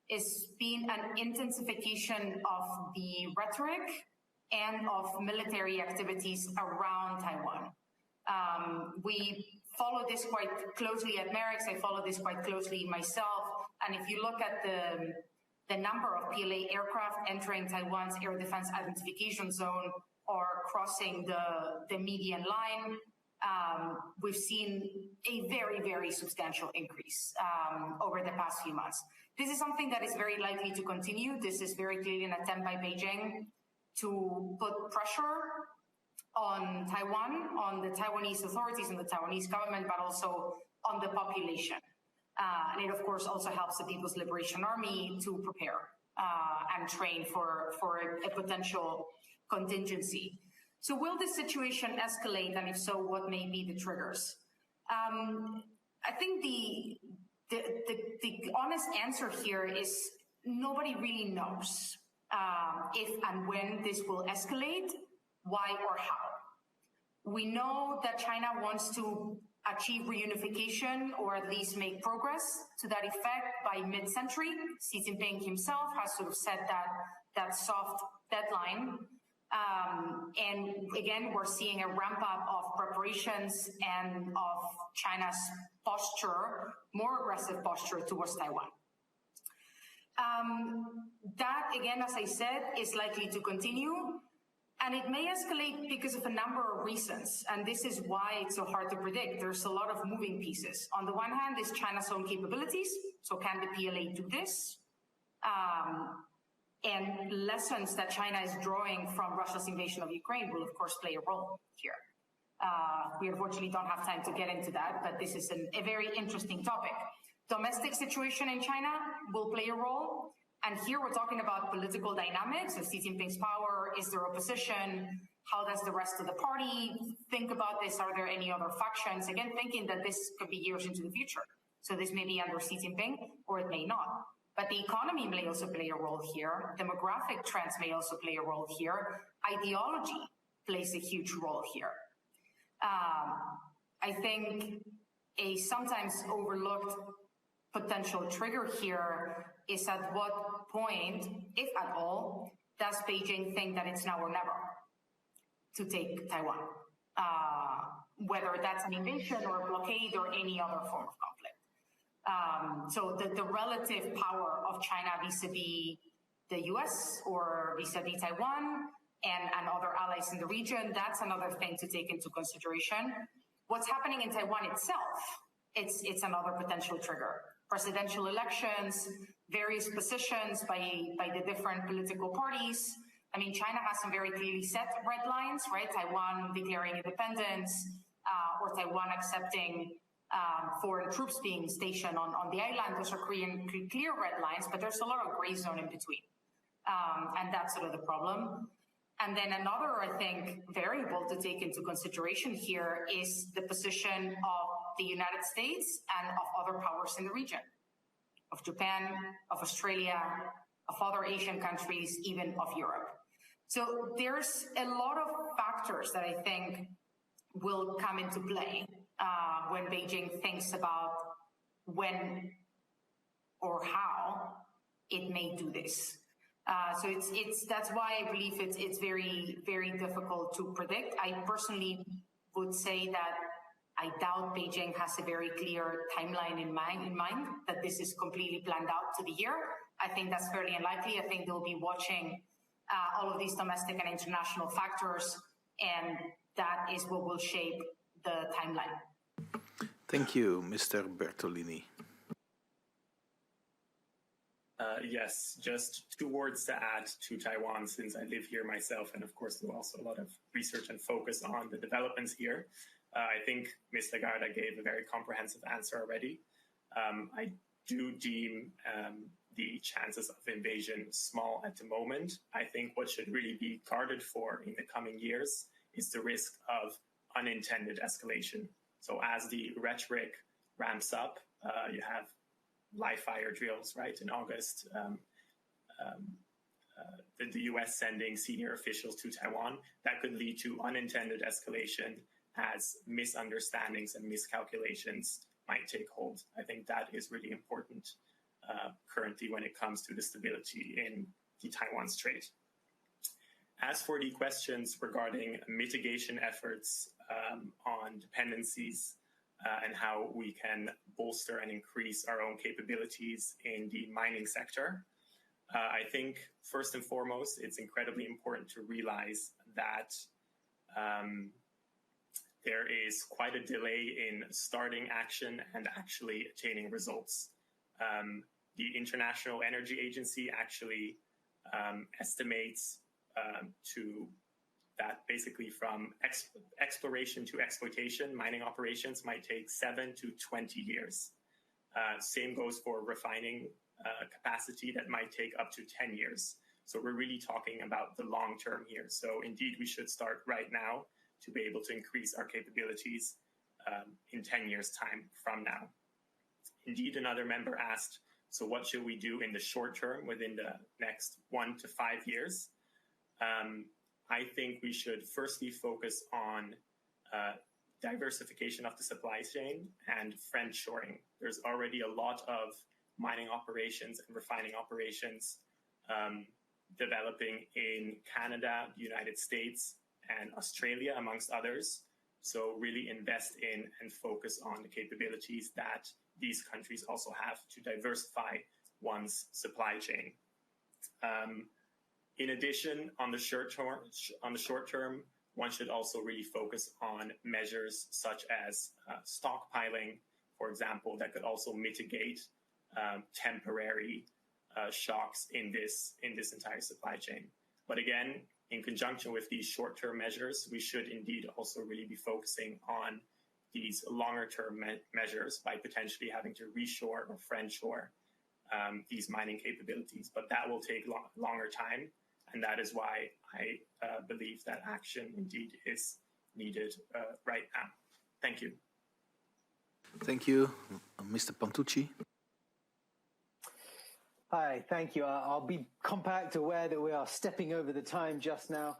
is been an intensification of the rhetoric and of military activities around Taiwan. We follow this quite closely at Merix. I follow this quite closely myself. And if you look at the number of PLA aircraft entering Taiwan's air defense identification zone or crossing the median line, we've seen a very, very substantial increase over the past few months. This is something that is very likely to continue. This is very clearly an attempt by Beijing to put pressure on Taiwan, on the Taiwanese authorities and the Taiwanese government, but also on the population. And it, of course, also helps the People's Liberation Army to prepare and train for a potential contingency. So will this situation escalate, and if so, what may be the triggers? I think the honest answer here is nobody really knows if and when this will escalate, why or how. We know that China wants to achieve reunification or at least make progress to that effect by mid-century. Xi Jinping himself has sort of set that soft deadline. And again, we're seeing a ramp up of preparations and of China's posture, more aggressive posture towards Taiwan. That, again, as I said, is likely to continue. And it may escalate because of a number of reasons. And this is why it's so hard to predict. There's a lot of moving pieces. On the one hand is China's own capabilities. So can the PLA do this? And lessons that China is drawing from Russia's invasion of Ukraine will, of course, play a role here. We unfortunately don't have time to get into that, but this is a very interesting topic. Domestic situation in China will play a role. And here we're talking about political dynamics of Xi Jinping's power. Is there opposition? How does the rest of the party think about this? Are there any other factions? Again, thinking that this could be years into the future. So this may be under Xi Jinping or it may not. But the economy may also play a role here. Demographic trends may also play a role here. Ideology plays a huge role here. I think a sometimes overlooked potential trigger here is at what point, if at all, does Beijing think that it's now or never to take Taiwan? Whether that's an invasion or a blockade or any other form of conflict. So the relative power of China vis-a-vis the US or vis-a-vis Taiwan and other allies in the region, that's another thing to take into consideration. What's happening in Taiwan itself, it's another potential trigger. Presidential elections, various positions by the different political parties. I mean, China has some very clearly set red lines, right? Taiwan declaring independence or Taiwan accepting foreign troops being stationed on the island. Those are clear red lines, but there's a lot of gray zone in between. And that's sort of the problem. And then another, I think, variable to take into consideration here is the position of the United States and of other powers in the region, of Japan, of Australia, of other Asian countries, even of Europe. So there's a lot of factors that I think will come into play when Beijing thinks about when or how it may do this. So that's why I believe it's very, very difficult to predict. I personally would say that I doubt Beijing has a very clear timeline in mind that this is completely planned out to the year. I think that's fairly unlikely. I think they'll be watching all of these domestic and international factors, and that is what will shape the timeline. Thank you, Mr. Bertolini. Yes, just 2 words to add to Taiwan, since I live here myself, and of course there's also a lot of research and focus on the developments here. I think Ms. Lagarde gave a very comprehensive answer already. I do deem the chances of invasion small at the moment. I think what should really be guarded for in the coming years is the risk of unintended escalation. So as the rhetoric ramps up, you have live fire drills, right? In August, the US sending senior officials to Taiwan, that could lead to unintended escalation as misunderstandings and miscalculations might take hold. I think that is really important currently when it comes to the stability in the Taiwan Strait. As for the questions regarding mitigation efforts on dependencies, and how we can bolster and increase our own capabilities in the mining sector. I think first and foremost, it's incredibly important to realize that there is quite a delay in starting action and actually attaining results. The International Energy Agency actually estimates that basically from exploration to exploitation, mining operations might take 7 to 20 years. Same goes for refining capacity, that might take up to 10 years. So we're really talking about the long term here. So indeed, we should start right now to be able to increase our capabilities in 10 years' time from now. Indeed, another member asked, so what should we do in the short term within the next 1 to 5 years? I think we should firstly focus on diversification of the supply chain and friendshoring. There's already a lot of mining operations and refining operations developing in Canada, the United States, and Australia, amongst others. So really invest in and focus on the capabilities that these countries also have to diversify one's supply chain. In addition, on the short term, one should also really focus on measures such as stockpiling, for example, that could also mitigate temporary shocks in this entire supply chain. But again, in conjunction with these short-term measures, we should indeed also really be focusing on these longer-term measures by potentially having to reshore or friendshore these mining capabilities. But that will take longer time. And that is why I believe that action indeed is needed right now. Thank you. Thank you. Mr. Pantucci. Hi, thank you. I'll be compact, aware that we are stepping over the time just now.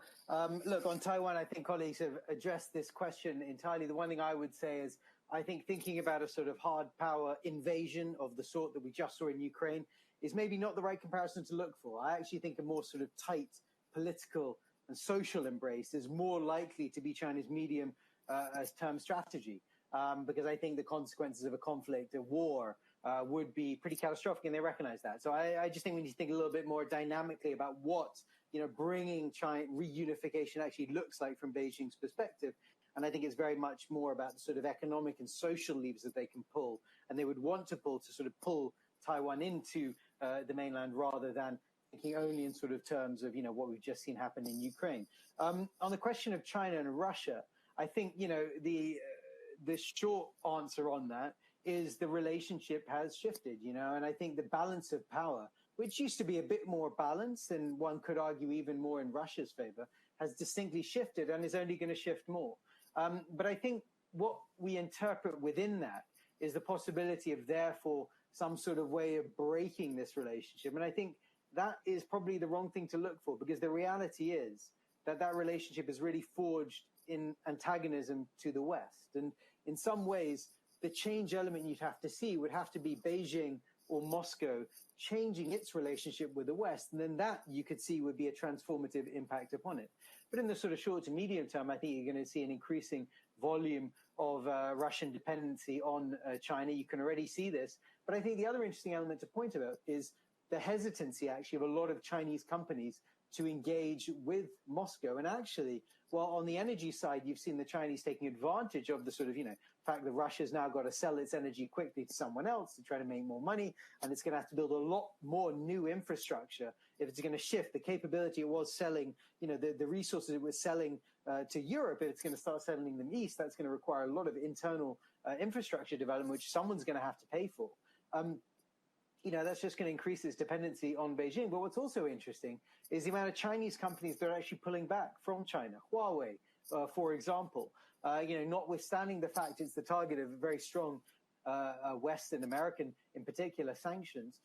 Look, on Taiwan, I think colleagues have addressed this question entirely. The one thing I would say is, I think thinking about a sort of hard power invasion of the sort that we just saw in Ukraine is maybe not the right comparison to look for. I actually think a more sort of tight political and social embrace is more likely to be China's medium as term strategy, because I think the consequences of a conflict, a war, would be pretty catastrophic, and they recognize that. So I just think we need to think a little bit more dynamically about what, bringing China reunification actually looks like from Beijing's perspective. And I think it's very much more about the sort of economic and social levers that they can pull, and they would want to pull to sort of pull Taiwan into the mainland, rather than thinking only in sort of terms of, what we've just seen happen in Ukraine. On the question of China and Russia, I think, the short answer on that is the relationship has shifted, and I think the balance of power which used to be a bit more balanced, and one could argue even more in Russia's favor, has distinctly shifted and is only going to shift more. But I think what we interpret within that is the possibility of, therefore, some sort of way of breaking this relationship. And I think that is probably the wrong thing to look for, because the reality is that that relationship is really forged in antagonism to the West. And in some ways, the change element you'd have to see would have to be Beijing or Moscow changing its relationship with the West, and then that you could see would be a transformative impact upon it. But in the sort of short to medium term, I think you're going to see an increasing volume of Russian dependency on China. You can already see this. But I think the other interesting element to point about is the hesitancy, actually, of a lot of Chinese companies to engage with Moscow. And actually, well, on the energy side, you've seen the Chinese taking advantage of the sort of, fact that Russia's now got to sell its energy quickly to someone else to try to make more money. And it's going to have to build a lot more new infrastructure if it's going to shift the capability it was selling, the resources it was selling to Europe. If it's going to start selling them east, that's going to require a lot of internal infrastructure development, which someone's going to have to pay for. That's just going to increase its dependency on Beijing. But what's also interesting is the amount of Chinese companies that are actually pulling back from China. Huawei, for example, notwithstanding the fact it's the target of very strong Western American, in particular, sanctions,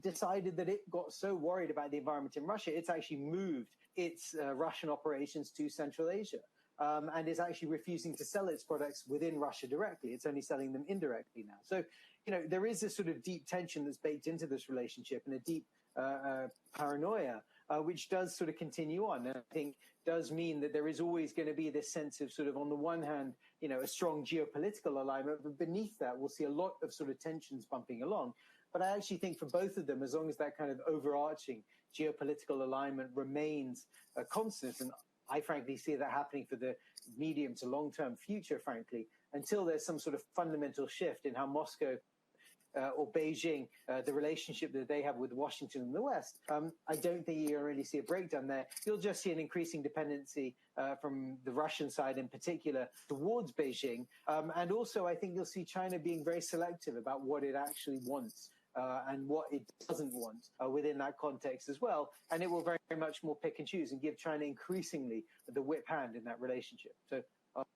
decided that it got so worried about the environment in Russia, it's actually moved its Russian operations to Central Asia. And is actually refusing to sell its products within Russia directly. It's only selling them indirectly now. So, there is a sort of deep tension that's baked into this relationship, and a deep paranoia, which does sort of continue on. And I think does mean that there is always going to be this sense of sort of, on the one hand, a strong geopolitical alignment, but beneath that, we'll see a lot of sort of tensions bumping along. But I actually think for both of them, as long as that kind of overarching geopolitical alignment remains constant, and I frankly see that happening for the medium to long-term future, frankly, until there's some sort of fundamental shift in how Moscow or Beijing, the relationship that they have with Washington and the West, I don't think you'll really see a breakdown there. You'll just see an increasing dependency from the Russian side in particular towards Beijing. And also, I think you'll see China being very selective about what it actually wants. And what it doesn't want within that context as well. And it will very, very much more pick and choose and give China increasingly the whip hand in that relationship. So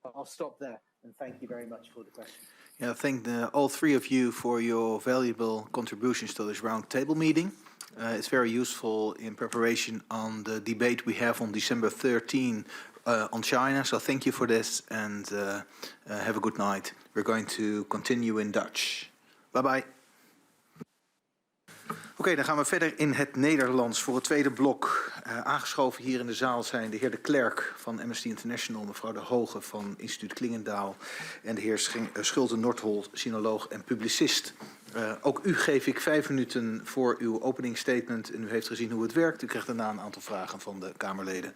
I'll stop there, and thank you very much for the question. Yeah, thank all three of you for your valuable contributions to this roundtable meeting. It's very useful in preparation on the debate we have on December 13 on China. So thank you for this, and have a good night. We're going to continue in Dutch. Bye-bye. Oké, dan gaan we verder in het Nederlands voor het tweede blok. Aangeschoven hier in de zaal zijn de heer De Klerk van Amnesty International, mevrouw De Hoge van instituut Klingendaal en de heer Schulte-Nordhol, sinoloog en publicist. Ook u geef ik 5 minuten voor uw openingsstatement en u heeft gezien hoe het werkt. U krijgt daarna een aantal vragen van de Kamerleden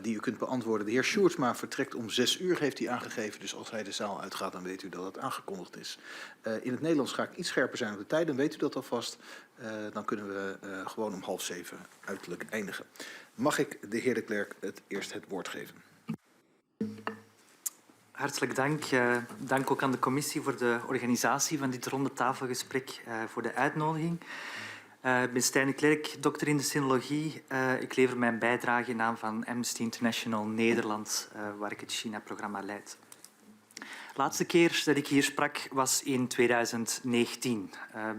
die u kunt beantwoorden. De heer Sjoerdsma vertrekt om 6 uur, heeft hij aangegeven. Dus als hij de zaal uitgaat, dan weet u dat het aangekondigd is. In het Nederlands ga ik iets scherper zijn op de tijd, dan weet u dat alvast. Dan kunnen we gewoon om 6:30 uiterlijk eindigen. Mag ik de heer De Klerk eerst het woord geven? Hartelijk dank. Dank ook aan de commissie voor de organisatie van dit rondetafelgesprek, voor de uitnodiging. Ik ben Stijn De Klerk, dokter in de sinologie. Ik lever mijn bijdrage in naam van Amnesty International Nederland, waar ik het China-programma leid. De laatste keer dat ik hier sprak was in 2019,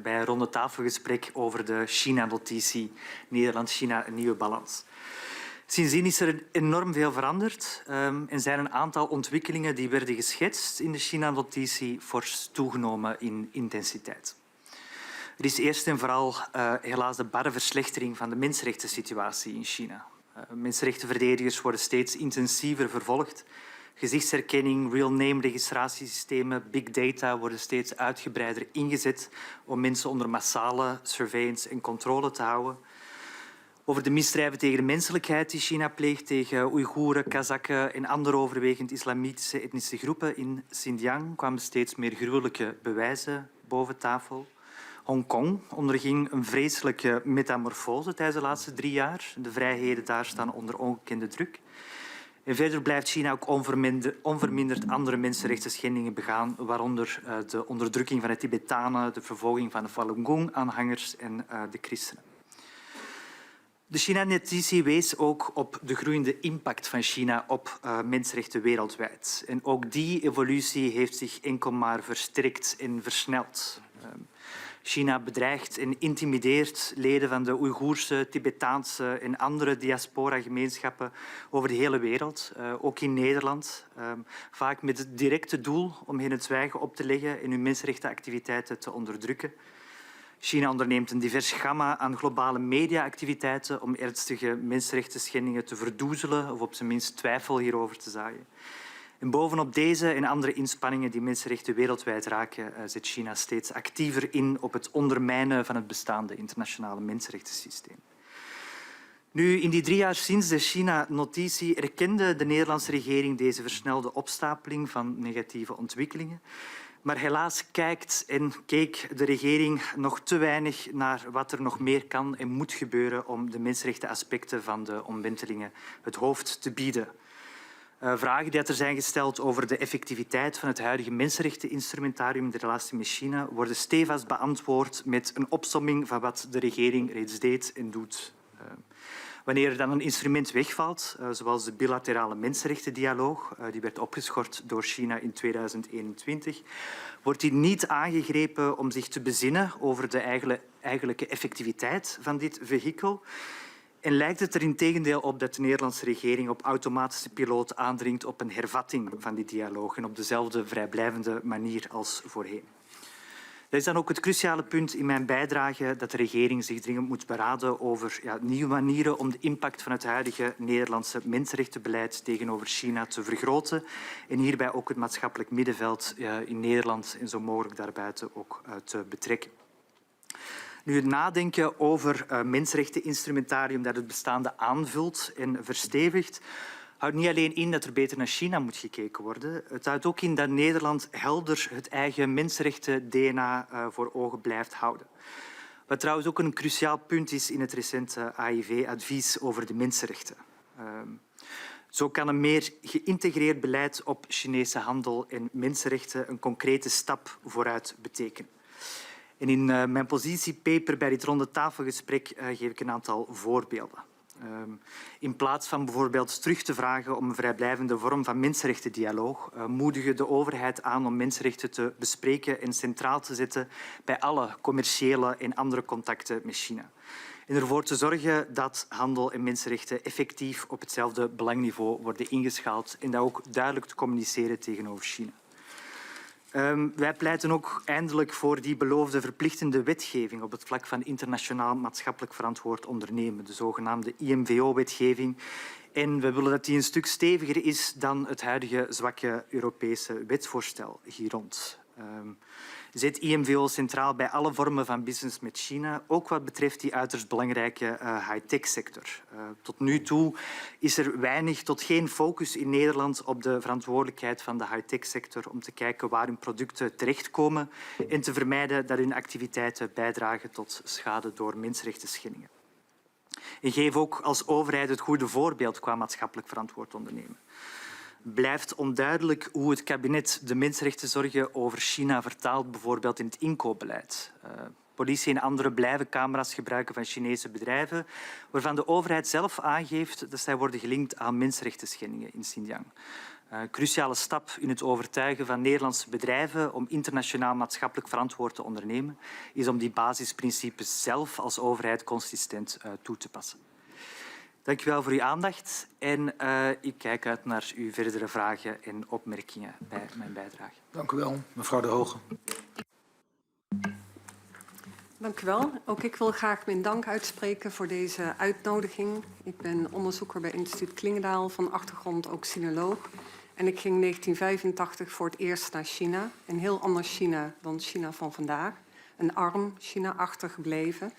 bij een rondetafelgesprek over de China-notitie Nederland-China een nieuwe balans. Sindsdien is er enorm veel veranderd en zijn een aantal ontwikkelingen die werden geschetst in de China-notitie fors toegenomen in intensiteit. Er is eerst en vooral helaas de barre verslechtering van de mensenrechtensituatie in China. Mensenrechtenverdedigers worden steeds intensiever vervolgd. Gezichtsherkenning, real-name registratiesystemen, big data worden steeds uitgebreider ingezet om mensen onder massale surveillance en controle te houden. Over de misdrijven tegen de menselijkheid die China pleegt tegen Oeigoeren, Kazakken en andere overwegend islamitische etnische groepen in Xinjiang kwamen steeds meer gruwelijke bewijzen boven tafel. Hongkong onderging een vreselijke metamorfose tijdens de laatste 3 jaar. De vrijheden daar staan onder ongekende druk. En verder blijft China ook onverminderd andere mensenrechtenschendingen begaan, waaronder de onderdrukking van de Tibetanen, de vervolging van de Falun Gong-aanhangers en de christenen. De China-notitie wees ook op de groeiende impact van China op mensenrechten wereldwijd. En ook die evolutie heeft zich enkel maar versterkt en versneld. China bedreigt en intimideert leden van de Oeigoerse, Tibetaanse en andere diaspora-gemeenschappen over de hele wereld, ook in Nederland. Vaak met het directe doel om hen het zwijgen op te leggen en hun mensenrechtenactiviteiten te onderdrukken. China onderneemt een divers gamma aan globale mediaactiviteiten om ernstige mensenrechtenschendingen te verdoezelen of op zijn minst twijfel hierover te zaaien. En bovenop deze en andere inspanningen die mensenrechten wereldwijd raken, zet China steeds actiever in op het ondermijnen van het bestaande internationale mensenrechtensysteem. Nu, in die 3 jaar sinds de China-notitie erkende de Nederlandse regering deze versnelde opstapeling van negatieve ontwikkelingen. Maar helaas keek de regering nog te weinig naar wat er nog meer kan en moet gebeuren om de mensenrechtenaspecten van de omwentelingen het hoofd te bieden. Vragen die er zijn gesteld over de effectiviteit van het huidige mensenrechteninstrumentarium in de relatie met China worden stevast beantwoord met een opsomming van wat de regering reeds deed en doet. Wanneer er dan een instrument wegvalt, zoals de bilaterale mensenrechtendialoog, die werd opgeschort door China in 2021, wordt die niet aangegrepen om zich te bezinnen over de eigenlijke effectiviteit van dit vehikel. En lijkt het er integendeel op dat de Nederlandse regering op automatische piloot aandringt op een hervatting van die dialoog en op dezelfde vrijblijvende manier als voorheen. Dat is dan ook het cruciale punt in mijn bijdrage, dat de regering zich dringend moet beraden over nieuwe manieren om de impact van het huidige Nederlandse mensenrechtenbeleid tegenover China te vergroten en hierbij ook het maatschappelijk middenveld in Nederland en zo mogelijk daarbuiten ook te betrekken. Nu, het nadenken over mensenrechteninstrumentarium dat het bestaande aanvult en verstevigt, houdt niet alleen in dat er beter naar China moet gekeken worden. Het houdt ook in dat Nederland helder het eigen mensenrechten-DNA voor ogen blijft houden. Wat trouwens ook een cruciaal punt is in het recente AIV-advies over de mensenrechten. Zo kan een meer geïntegreerd beleid op Chinese handel en mensenrechten een concrete stap vooruit betekenen. En in mijn positiepaper bij dit rondetafelgesprek geef ik een aantal voorbeelden. In plaats van bijvoorbeeld terug te vragen om een vrijblijvende vorm van mensenrechtendialoog, moedigen de overheid aan om mensenrechten te bespreken en centraal te zetten bij alle commerciële en andere contacten met China. En ervoor te zorgen dat handel en mensenrechten effectief op hetzelfde belangniveau worden ingeschaald en dat ook duidelijk te communiceren tegenover China. Wij pleiten ook eindelijk voor die beloofde verplichtende wetgeving op het vlak van internationaal maatschappelijk verantwoord ondernemen, de zogenaamde IMVO-wetgeving. En we willen dat die een stuk steviger is dan het huidige zwakke Europese wetsvoorstel hier rond. Zet IMVO centraal bij alle vormen van business met China, ook wat betreft die uiterst belangrijke high-tech sector. Tot nu toe is er weinig tot geen focus in Nederland op de verantwoordelijkheid van de high-tech sector om te kijken waar hun producten terechtkomen en te vermijden dat hun activiteiten bijdragen tot schade door mensenrechtenschendingen. En geef ook als overheid het goede voorbeeld qua maatschappelijk verantwoord ondernemen. Blijft onduidelijk hoe het kabinet de mensenrechtenzorgen over China vertaalt, bijvoorbeeld in het inkoopbeleid. Politie en anderen blijven camera's gebruiken van Chinese bedrijven, waarvan de overheid zelf aangeeft dat zij worden gelinkt aan mensenrechtenschendingen in Xinjiang. Een cruciale stap in het overtuigen van Nederlandse bedrijven om internationaal maatschappelijk verantwoord te ondernemen, is om die basisprincipes zelf als overheid consistent toe te passen. Dank u wel voor uw aandacht en ik kijk uit naar uw verdere vragen en opmerkingen bij mijn bijdrage. Dank u wel, mevrouw De Hoge. Dank u wel. Ook ik wil graag mijn dank uitspreken voor deze uitnodiging. Ik ben onderzoeker bij instituut Klingendaal, van achtergrond ook sinoloog. En ik ging in 1985 voor het eerst naar China. Een heel ander China dan China van vandaag. Een arm China achtergebleven.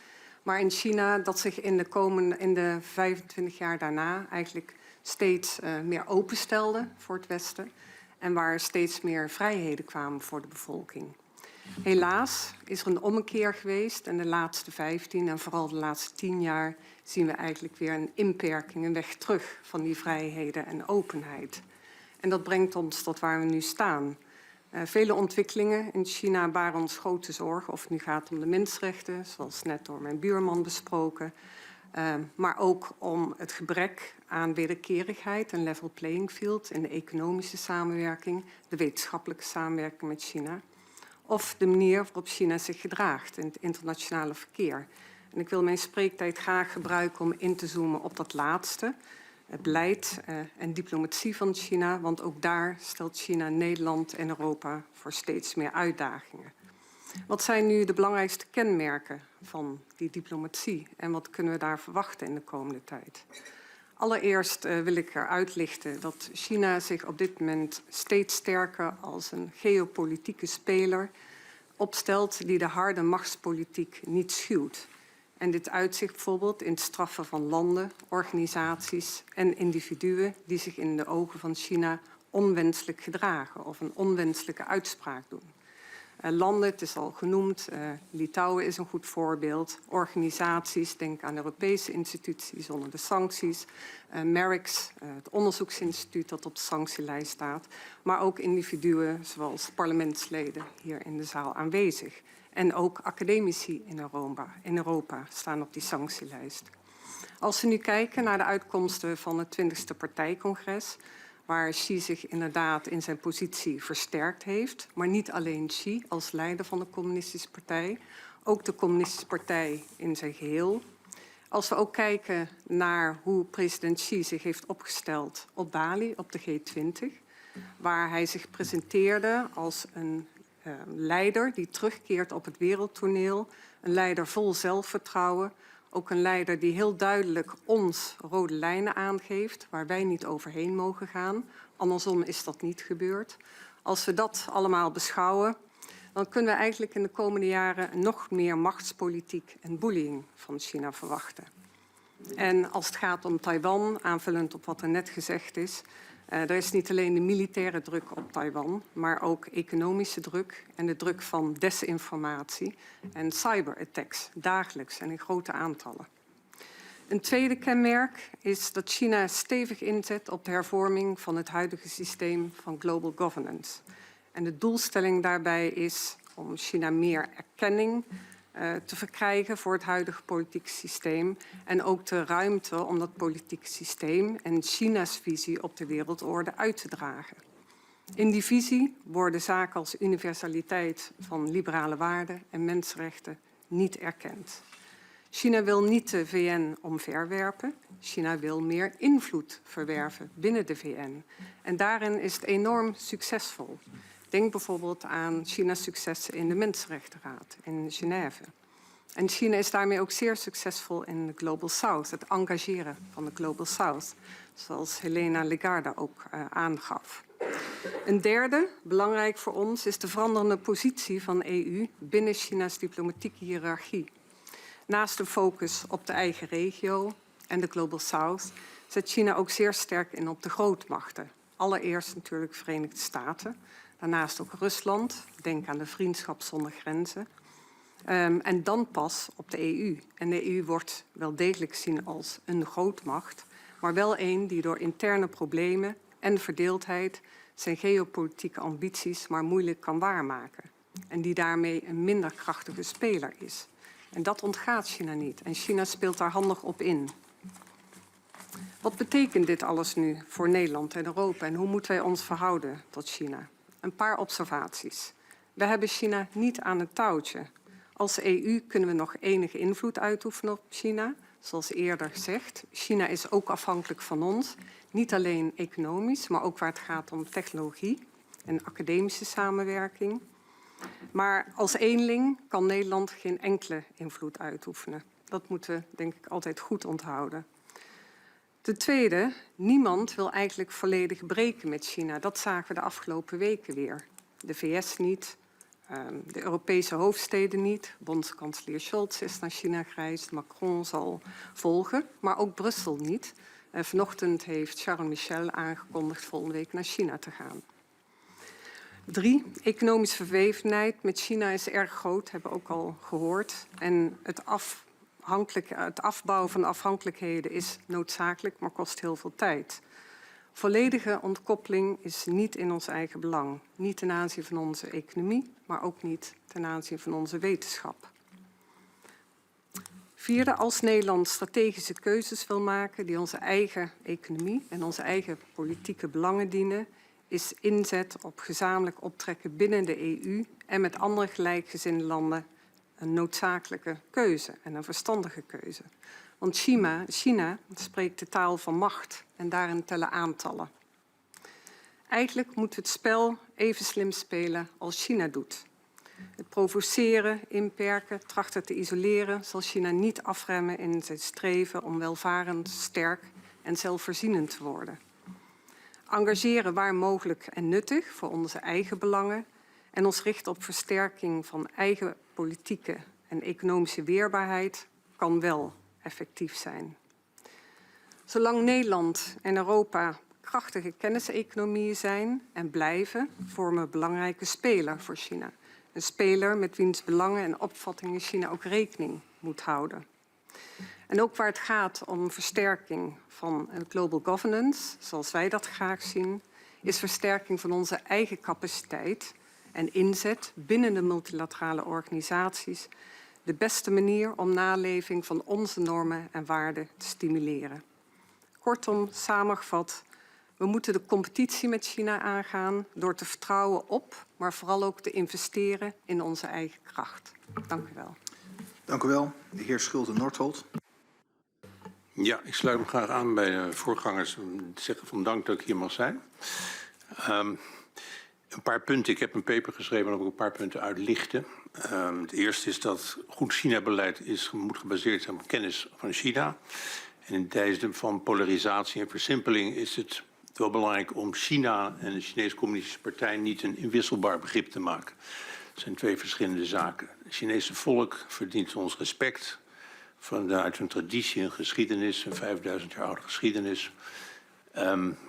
Maar in China dat zich in de 25 jaar daarna eigenlijk steeds meer openstelde voor het Westen. En waar steeds meer vrijheden kwamen voor de bevolking. Helaas is er een ommekeer geweest en de laatste 15 en vooral de laatste 10 jaar zien we eigenlijk weer een inperking, een weg terug van die vrijheden en openheid. En dat brengt ons tot waar we nu staan. Vele ontwikkelingen in China baren ons grote zorgen, of het nu gaat om de mensenrechten, zoals net door mijn buurman besproken. Maar ook om het gebrek aan wederkerigheid, een level playing field in de economische samenwerking, de wetenschappelijke samenwerking met China. Of de manier waarop China zich gedraagt in het internationale verkeer. En ik wil mijn spreektijd graag gebruiken om in te zoomen op dat laatste. Het beleid en diplomatie van China, want ook daar stelt China Nederland en Europa voor steeds meer uitdagingen. Wat zijn nu de belangrijkste kenmerken van die diplomatie en wat kunnen we daar verwachten in de komende tijd? Allereerst wil ik eruit lichten dat China zich op dit moment steeds sterker als een geopolitieke speler opstelt die de harde machtspolitiek niet schuwt. En dit uitzicht bijvoorbeeld in het straffen van landen, organisaties en individuen die zich in de ogen van China onwenselijk gedragen of een onwenselijke uitspraak doen. Landen, het is al genoemd, Litouwen is een goed voorbeeld. Organisaties, denk aan Europese instituties onder de sancties. MERICS, het onderzoeksinstituut dat op de sanctielijst staat. Maar ook individuen zoals parlementsleden hier in de zaal aanwezig. En ook academici in Europa staan op die sanctielijst. Als we nu kijken naar de uitkomsten van het 20e partijcongres, waar Xi zich inderdaad in zijn positie versterkt heeft. Maar niet alleen Xi als leider van de Communistische Partij, ook de Communistische Partij in zijn geheel. Als we ook kijken naar hoe president Xi zich heeft opgesteld op Bali, op de G20, waar hij zich presenteerde als een leider die terugkeert op het wereldtoneel, een leider vol zelfvertrouwen, ook een leider die heel duidelijk ons rode lijnen aangeeft, waar wij niet overheen mogen gaan. Andersom is dat niet gebeurd. Als we dat allemaal beschouwen, dan kunnen we eigenlijk in de komende jaren nog meer machtspolitiek en bullying van China verwachten. En als het gaat om Taiwan, aanvullend op wat er net gezegd is, er is niet alleen de militaire druk op Taiwan, maar ook economische druk en de druk van desinformatie en cyberattacks dagelijks en in grote aantallen. Een tweede kenmerk is dat China stevig inzet op de hervorming van het huidige systeem van global governance. En de doelstelling daarbij is om China meer erkenning te verkrijgen voor het huidige politieke systeem en ook de ruimte om dat politieke systeem en China's visie op de wereldorde uit te dragen. In die visie worden zaken als universaliteit van liberale waarden en mensenrechten niet erkend. China wil niet de VN omverwerpen. China wil meer invloed verwerven binnen de VN. En daarin is het enorm succesvol. Denk bijvoorbeeld aan China's successen in de Mensenrechtenraad in Genève. En China is daarmee ook zeer succesvol in de Global South, het engageren van de Global South, zoals Helena Legarda ook aangaf. Een derde, belangrijk voor ons, is de veranderende positie van de EU binnen China's diplomatieke hiërarchie. Naast de focus op de eigen regio en de Global South zet China ook zeer sterk in op de grootmachten. Allereerst natuurlijk de Verenigde Staten, daarnaast ook Rusland, denk aan de vriendschap zonder grenzen. En dan pas op de EU. En de EU wordt wel degelijk gezien als een grootmacht, maar wel een die door interne problemen en verdeeldheid zijn geopolitieke ambities maar moeilijk kan waarmaken. En die daarmee een minder krachtige speler is. En dat ontgaat China niet. En China speelt daar handig op in. Wat betekent dit alles nu voor Nederland en Europa? En hoe moeten wij ons verhouden tot China? Een paar observaties. We hebben China niet aan het touwtje. Als EU kunnen we nog enige invloed uitoefenen op China. Zoals eerder gezegd, China is ook afhankelijk van ons. Niet alleen economisch, maar ook waar het gaat om technologie en academische samenwerking. Maar als eenling kan Nederland geen enkele invloed uitoefenen. Dat moeten we denk ik altijd goed onthouden. Ten tweede, niemand wil eigenlijk volledig breken met China. Dat zagen we de afgelopen weken weer. De VS niet, de Europese hoofdsteden niet. Bondskanselier Scholz is naar China gereisd, Macron zal volgen, maar ook Brussel niet. Vanochtend heeft Charles Michel aangekondigd volgende week naar China te gaan. 3, economische verwevenheid met China is erg groot, hebben we ook al gehoord. En het afbouwen van afhankelijkheden is noodzakelijk, maar kost heel veel tijd. Volledige ontkoppeling is niet in ons eigen belang. Niet ten aanzien van onze economie, maar ook niet ten aanzien van onze wetenschap. 4, Vierde, als Nederland strategische keuzes wil maken die onze eigen economie en onze eigen politieke belangen dienen, is inzet op gezamenlijk optrekken binnen de EU en met andere gelijkgezinde landen een noodzakelijke keuze en een verstandige keuze. Want China spreekt de taal van macht en daarin tellen aantallen. Eigenlijk moeten we het spel even slim spelen als China doet. Het provoceren, inperken, trachten te isoleren zal China niet afremmen in zijn streven om welvarend, sterk en zelfvoorzienend te worden. Engageren waar mogelijk en nuttig voor onze eigen belangen en ons richten op versterking van eigen politieke en economische weerbaarheid kan wel effectief zijn. Zolang Nederland en Europa krachtige kenniseconomieën zijn en blijven, vormen een belangrijke speler voor China. Een speler met wiens belangen en opvattingen China ook rekening moet houden. En ook waar het gaat om versterking van global governance, zoals wij dat graag zien, is versterking van onze eigen capaciteit en inzet binnen de multilaterale organisaties de beste manier om naleving van onze normen en waarden te stimuleren. Kortom, samengevat, we moeten de competitie met China aangaan door te vertrouwen op, maar vooral ook te investeren in onze eigen kracht. Dank u wel. Dank u wel. De heer Schulte-Nordholt. Ja, ik sluit me graag aan bij de voorgangers om te zeggen van dank dat ik hier mag zijn. Een paar punten. Ik heb een paper geschreven waarop ik een paar punten uitlichten. Het eerste is dat goed China-beleid moet gebaseerd zijn op kennis van China. En in tijden van polarisatie en versimpeling is het wel belangrijk om China en de Chinese Communistische Partij niet een inwisselbaar begrip te maken. Het zijn twee verschillende zaken. Het Chinese volk verdient ons respect vanuit hun traditie en geschiedenis, een 5000 jaar oude geschiedenis.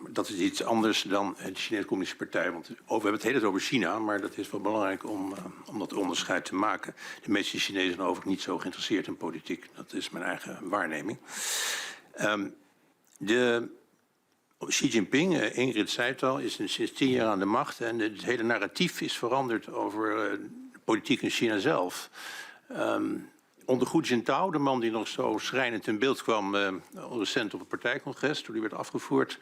Dat is iets anders dan de Chinese Communistische Partij. Want we hebben het hele tijd over China, maar dat is wel belangrijk om dat onderscheid te maken. De meeste Chinezen zijn overigens niet zo geïnteresseerd in politiek. Dat is mijn eigen waarneming. Xi Jinping, Ingrid zei het al, is sinds 10 jaar aan de macht. En het hele narratief is veranderd over de politiek in China zelf. Onder Hu Jintao, de man die nog zo schrijnend in beeld kwam recent op het partijcongres, toen die werd afgevoerd,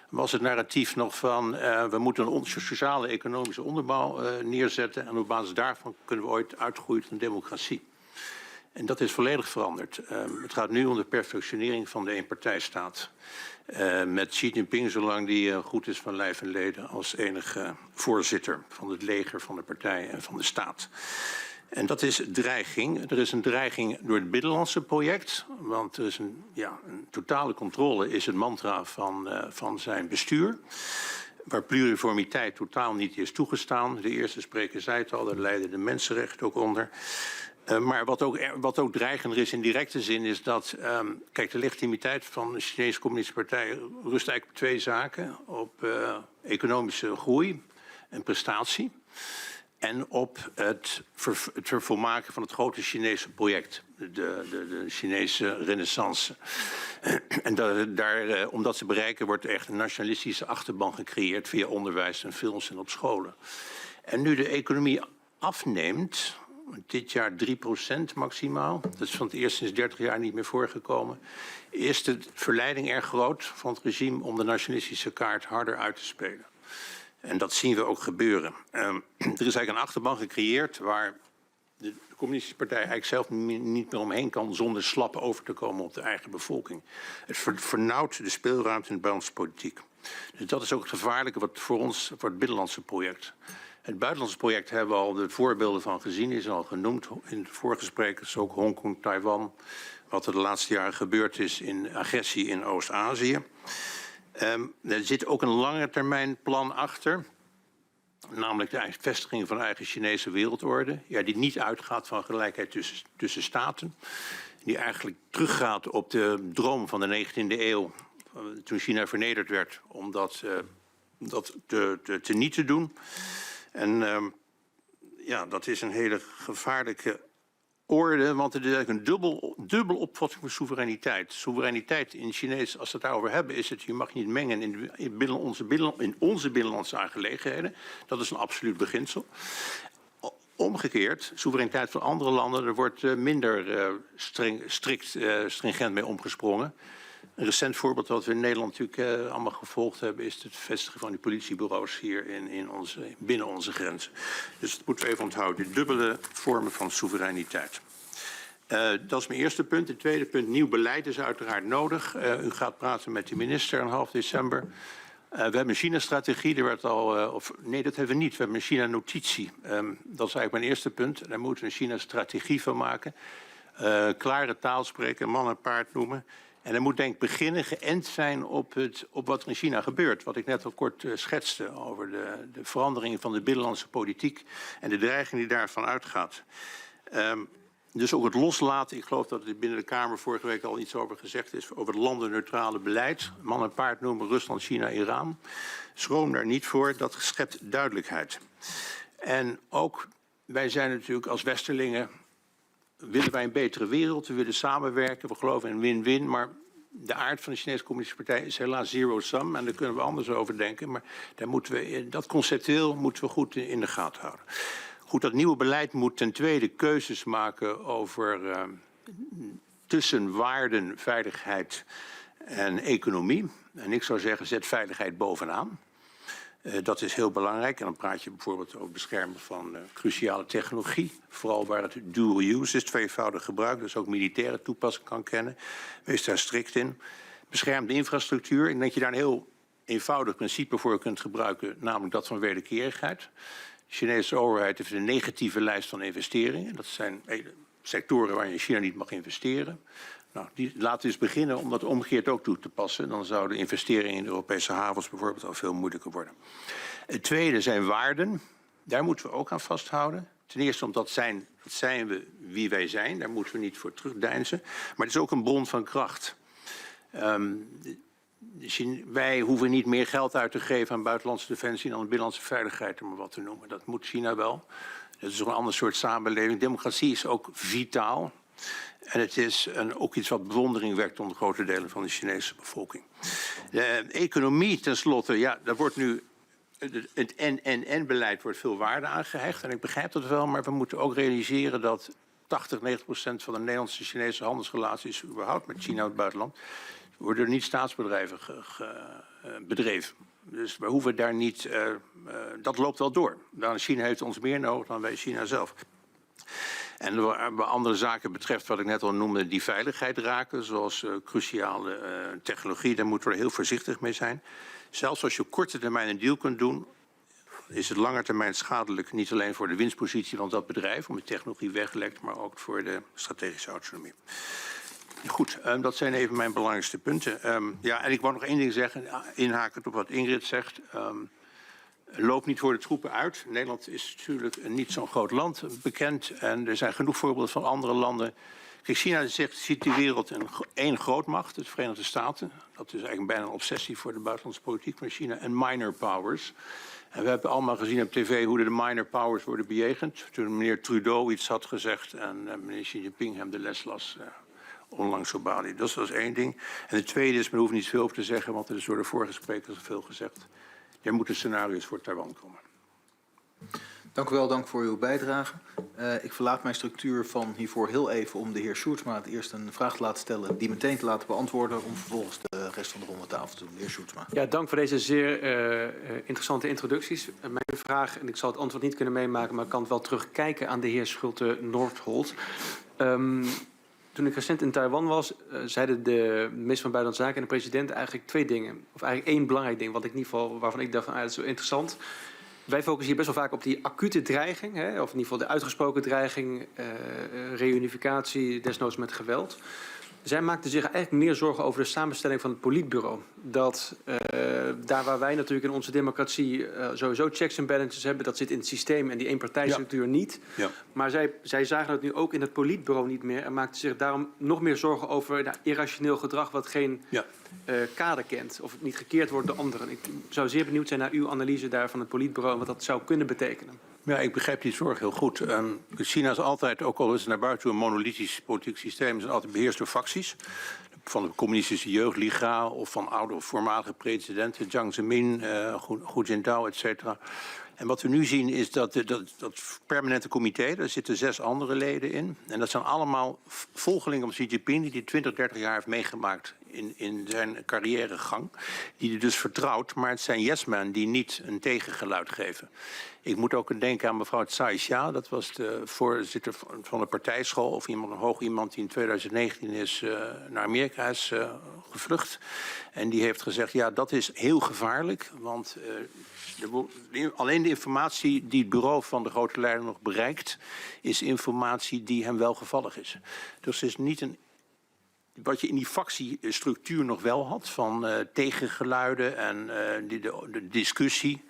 was het narratief nog van we moeten een sociale economische onderbouw neerzetten en op basis daarvan kunnen we ooit uitgroeien tot een democratie. En dat is volledig veranderd. Het gaat nu om de perfectionering van de eenpartijstaat. Met Xi Jinping, zolang die goed is van lijf en leden, als enige voorzitter van het leger, van de partij en van de staat. En dat is dreiging. Er is een dreiging door het binnenlandse project. Want er is een totale controle is het mantra van zijn bestuur. Waar pluriformiteit totaal niet is toegestaan. De eerste spreker zei het al, daar leiden de mensenrechten ook onder. Maar wat ook dreigender is in directe zin is dat kijk, de legitimiteit van de Chinese Communistische Partij rust eigenlijk op twee zaken. Op economische groei en prestatie. En op het vervolmaken van het grote Chinese project, de Chinese renaissance. En om dat te bereiken wordt er echt een nationalistische achterban gecreëerd via onderwijs en films en op scholen. En nu de economie afneemt, dit jaar 3% maximaal, dat is van het eerst sinds 30 jaar niet meer voorgekomen, is de verleiding erg groot van het regime om de nationalistische kaart harder uit te spelen. En dat zien we ook gebeuren. Er is eigenlijk een achterban gecreëerd waar de Communistische Partij eigenlijk zelf niet meer omheen kan zonder slap over te komen op de eigen bevolking. Het vernauwt de speelruimte in de buitenlandse politiek. Dus dat is ook het gevaarlijke voor ons, voor het binnenlandse project. Het buitenlandse project hebben we al de voorbeelden van gezien, is al genoemd in het voorgesprek. Dus ook Hongkong, Taiwan, wat er de laatste jaren gebeurd is in agressie in Oost-Azië. Er zit ook een lange termijn plan achter, namelijk de vestiging van een eigen Chinese wereldorde, die niet uitgaat van gelijkheid tussen staten, die eigenlijk teruggaat op de droom van de 19e eeuw, toen China vernederd werd, om dat niet te doen. En dat is een hele gevaarlijke orde, want het is eigenlijk een dubbel opvatting van soevereiniteit. Soevereiniteit in Chinees, als we het daarover hebben, is het je mag niet mengen in onze binnenlandse aangelegenheden. Dat is een absoluut beginsel. Omgekeerd, soevereiniteit van andere landen, er wordt minder stringent mee omgesprongen. Een recent voorbeeld dat we in Nederland natuurlijk allemaal gevolgd hebben, is het vestigen van die politiebureaus hier binnen onze grenzen. Dus dat moeten we even onthouden, die dubbele vormen van soevereiniteit. Dat is mijn eerste punt. Het tweede punt, nieuw beleid is uiteraard nodig. U gaat praten met de minister in half december. We hebben een China-strategie, nee, dat hebben we niet. We hebben een China-notitie. Dat is eigenlijk mijn eerste punt. Daar moeten we een China-strategie van maken. Klare taal spreken, man en paard noemen. En er moet denk ik beginnen geënt zijn op wat er in China gebeurt. Wat ik net al kort schetste over de veranderingen van de binnenlandse politiek en de dreiging die daarvan uitgaat. Dus ook het loslaten, ik geloof dat er binnen de Kamer vorige week al iets over gezegd is, over het landenneutrale beleid. Man en paard noemen Rusland, China, Iran. Schroom daar niet voor, dat schept duidelijkheid. En ook, wij zijn natuurlijk als Westerlingen, willen wij een betere wereld, we willen samenwerken, we geloven in win-win, maar de aard van de Chinese Communistische Partij is helaas zero-sum en daar kunnen we anders over denken, maar daar moeten we, dat conceptueel moeten we goed in de gaten houden. Goed, dat nieuwe beleid moet ten tweede keuzes maken over tussen waarden, veiligheid en economie. En ik zou zeggen, zet veiligheid bovenaan. Dat is heel belangrijk. En dan praat je bijvoorbeeld over het beschermen van cruciale technologie. Vooral waar het dual use is, tweevoudig gebruik. Dus ook militaire toepassing kan kennen. Wees daar strikt in. Bescherm de infrastructuur. Ik denk dat je daar een heel eenvoudig principe voor kunt gebruiken. Namelijk dat van wederkerigheid. De Chinese overheid heeft een negatieve lijst van investeringen. Dat zijn sectoren waar je in China niet mag investeren. Nou, laten we eens beginnen om dat omgekeerd ook toe te passen. Dan zouden investeringen in de Europese havens bijvoorbeeld al veel moeilijker worden. Het tweede zijn waarden. Daar moeten we ook aan vasthouden. Ten eerste omdat zijn we wie wij zijn. Daar moeten we niet voor terugdeinzen. Maar het is ook een bron van kracht. Wij hoeven niet meer geld uit te geven aan buitenlandse defensie dan aan binnenlandse veiligheid, om maar wat te noemen. Dat moet China wel. Dat is ook een ander soort samenleving. Democratie is ook vitaal. En het is ook iets wat bewondering wekt onder grote delen van de Chinese bevolking. De economie tenslotte, ja, daar wordt nu het en-beleid wordt veel waarde aangehecht. En ik begrijp dat wel, maar we moeten ook realiseren dat 80-90% van de Nederlandse-Chinese handelsrelaties überhaupt met China en het buitenland worden door niet-staatsbedrijven bedreven. Dus we hoeven daar niet, dat loopt wel door. China heeft ons meer nodig dan wij China zelf. En wat andere zaken betreft, wat ik net al noemde, die veiligheid raken, zoals cruciale technologie, daar moeten we heel voorzichtig mee zijn. Zelfs als je op korte termijn een deal kunt doen, is het lange termijn schadelijk, niet alleen voor de winstpositie van dat bedrijf, om de technologie weglekt, maar ook voor de strategische autonomie. Goed, dat zijn even mijn belangrijkste punten. Ja, en ik wou nog één ding zeggen, inhakend op wat Ingrid zegt. Loop niet voor de troepen uit. Nederland is natuurlijk niet zo'n groot land bekend. En er zijn genoeg voorbeelden van andere landen. Kijk, China ziet die wereld één grootmacht, de Verenigde Staten. Dat is eigenlijk bijna een obsessie voor de buitenlandse politiek van China. En minor powers. En we hebben allemaal gezien op tv hoe de minor powers worden bejegend. Toen meneer Trudeau iets had gezegd en meneer Xi Jinping hem de les las. Onlangs op Bali. Dus dat is één ding. En het tweede is, men hoeft niet veel over te zeggen, want er is door de vorige sprekers veel gezegd. Er moeten scenario's voor Taiwan komen. Dank u wel, dank voor uw bijdrage. Ik verlaat mijn structuur van hiervoor heel even om de heer Sjoerdsma het eerst een vraag te laten stellen, die meteen te laten beantwoorden, om vervolgens de rest van de ronde tafel te doen. De heer Sjoerdsma. Ja, dank voor deze zeer interessante introducties. Mijn vraag, en ik zal het antwoord niet kunnen meemaken, maar ik kan het wel terugkijken aan de heer Schulte-Noordholt. Toen ik recent in Taiwan was, zeiden de minister van Buitenlandse Zaken en de president eigenlijk twee dingen. Of eigenlijk één belangrijk ding, wat ik in ieder geval, waarvan ik dacht van, dat is zo interessant. Wij focussen hier best wel vaak op die acute dreiging, hè, of in ieder geval de uitgesproken dreiging, reunificatie, desnoods met geweld. Zij maakten zich eigenlijk meer zorgen over de samenstelling van het politbureau. Dat daar waar wij natuurlijk in onze democratie sowieso checks en balances hebben, dat zit in het systeem en die eenpartijstructuur niet. Ja. Maar zij zagen het nu ook in het politbureau niet meer en maakten zich daarom nog meer zorgen over irrationeel gedrag wat geen kader kent of niet gekeerd wordt door anderen. Ik zou zeer benieuwd zijn naar uw analyse daar van het politbureau en wat dat zou kunnen betekenen. Ja, ik begrijp die zorg heel goed. China is altijd, ook al is het naar buiten toe een monolithisch politiek systeem, is altijd beheerst door facties. Van de communistische jeugdliga of van oude of voormalige presidenten, Jiang Zemin, Hu Jintao, et cetera. En wat we nu zien is dat permanente comité, daar zitten 6 andere leden in. En dat zijn allemaal volgelingen van Xi Jinping die 20, 30 jaar heeft meegemaakt in zijn carrièregang. Die hij dus vertrouwt, maar het zijn yes-men die niet een tegengeluid geven. Ik moet ook denken aan mevrouw Tsai Xia, dat was de voorzitter van de partijschool, of een hoog iemand die in 2019 is naar Amerika is gevlucht. En die heeft gezegd, ja, dat is heel gevaarlijk, want alleen de informatie die het bureau van de grote leider nog bereikt, is informatie die hem welgevallig is. Dus het is niet een... Wat je in die fractiestructuur nog wel had, van tegengeluiden en de discussie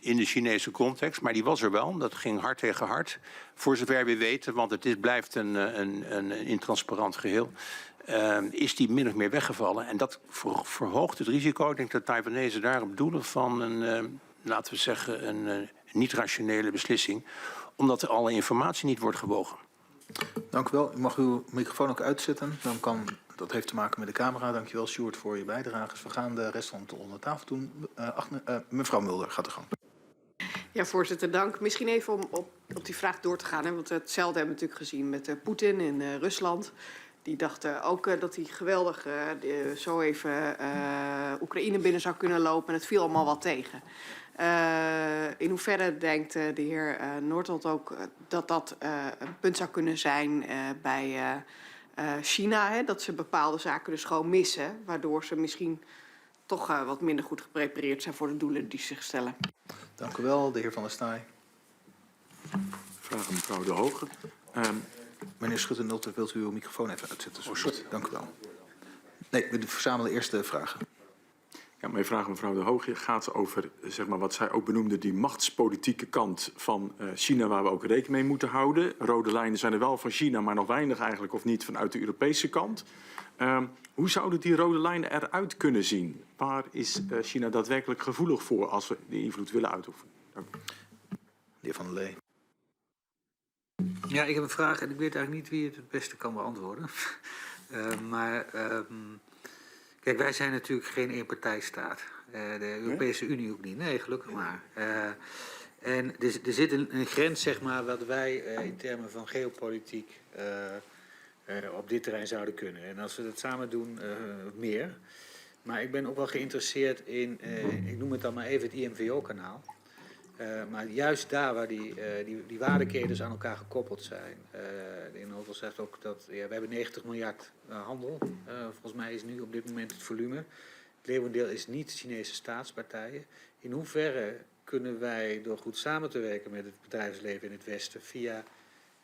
in de Chinese context, maar die was er wel. Dat ging hard tegen hard, voor zover we weten, want het blijft een intransparant geheel. Is die min of meer weggevallen. En dat verhoogt het risico. Ik denk dat Taiwanese daarop doelen van laten we zeggen, een niet-rationele beslissing, omdat er alle informatie niet wordt gewogen. Dank u wel. U mag uw microfoon ook uitzetten. Dat heeft te maken met de camera. Dank je wel, Sjoerd, voor je bijdrage. We gaan de rest van de onder tafel doen. Mevrouw Mulder, gaat er gang. Ja, voorzitter, dank. Misschien even om op die vraag door te gaan. Hè, want hetzelfde hebben we natuurlijk gezien met Poetin in Rusland. Die dachten ook dat hij geweldig zo even Oekraïne binnen zou kunnen lopen. En het viel allemaal wat tegen. In hoeverre denkt de heer Noordholt ook dat een punt zou kunnen zijn bij China? Hè, dat ze bepaalde zaken dus gewoon missen. Waardoor ze misschien toch wat minder goed geprepareerd zijn voor de doelen die ze zich stellen. Dank u wel, de heer Van der Staaij. Vraag aan mevrouw De Hoge. Meneer Schutte-Nulter, wilt u uw microfoon even uitzetten? Oh, sorry. Dank u wel. Nee, we verzamelen eerst de vragen. Ja, mijn vraag, mevrouw De Hoge, gaat over zeg maar, wat zij ook benoemde, die machtspolitieke kant van China, waar we ook rekening mee moeten houden. Rode lijnen zijn er wel van China, maar nog weinig eigenlijk, of niet vanuit de Europese kant. Hoe zouden die rode lijnen eruit kunnen zien? Waar is China daadwerkelijk gevoelig voor als we die invloed willen uitoefenen? Dank u. De heer Van der Lee. Ja, ik heb een vraag en ik weet eigenlijk niet wie het beste kan beantwoorden. Kijk, wij zijn natuurlijk geen eenpartijstaat. De Europese Unie ook niet. Nee, gelukkig maar. En er zit een grens, zeg maar, wat wij in termen van geopolitiek op dit terrein zouden kunnen. En als we dat samen doen, meer. Maar ik ben ook wel geïnteresseerd in, ik noem het dan maar even het IMVO-kanaal. Maar juist daar waar die waardeketens aan elkaar gekoppeld zijn. De inhoud zegt ook dat we hebben 90 miljard handel. Volgens mij is nu op dit moment het volume. Het leeuwendeel is niet Chinese staatspartijen. In hoeverre kunnen wij door goed samen te werken met het bedrijfsleven in het Westen via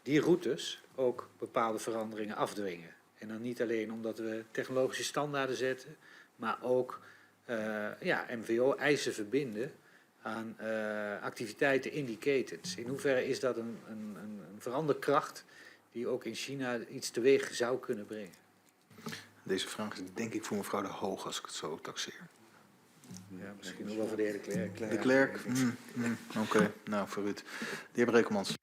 die routes ook bepaalde veranderingen afdwingen? En dan niet alleen omdat we technologische standaarden zetten, maar ook MVO-eisen verbinden aan activiteiten in die ketens. In hoeverre is dat een veranderkracht die ook in China iets teweeg zou kunnen brengen? Deze vraag is denk ik voor mevrouw De Hoog, als ik het zo taxeer. Ja, misschien ook wel voor de heer De Klerk. De Klerk? Oké, nou, voor u. De heer Brekelmans.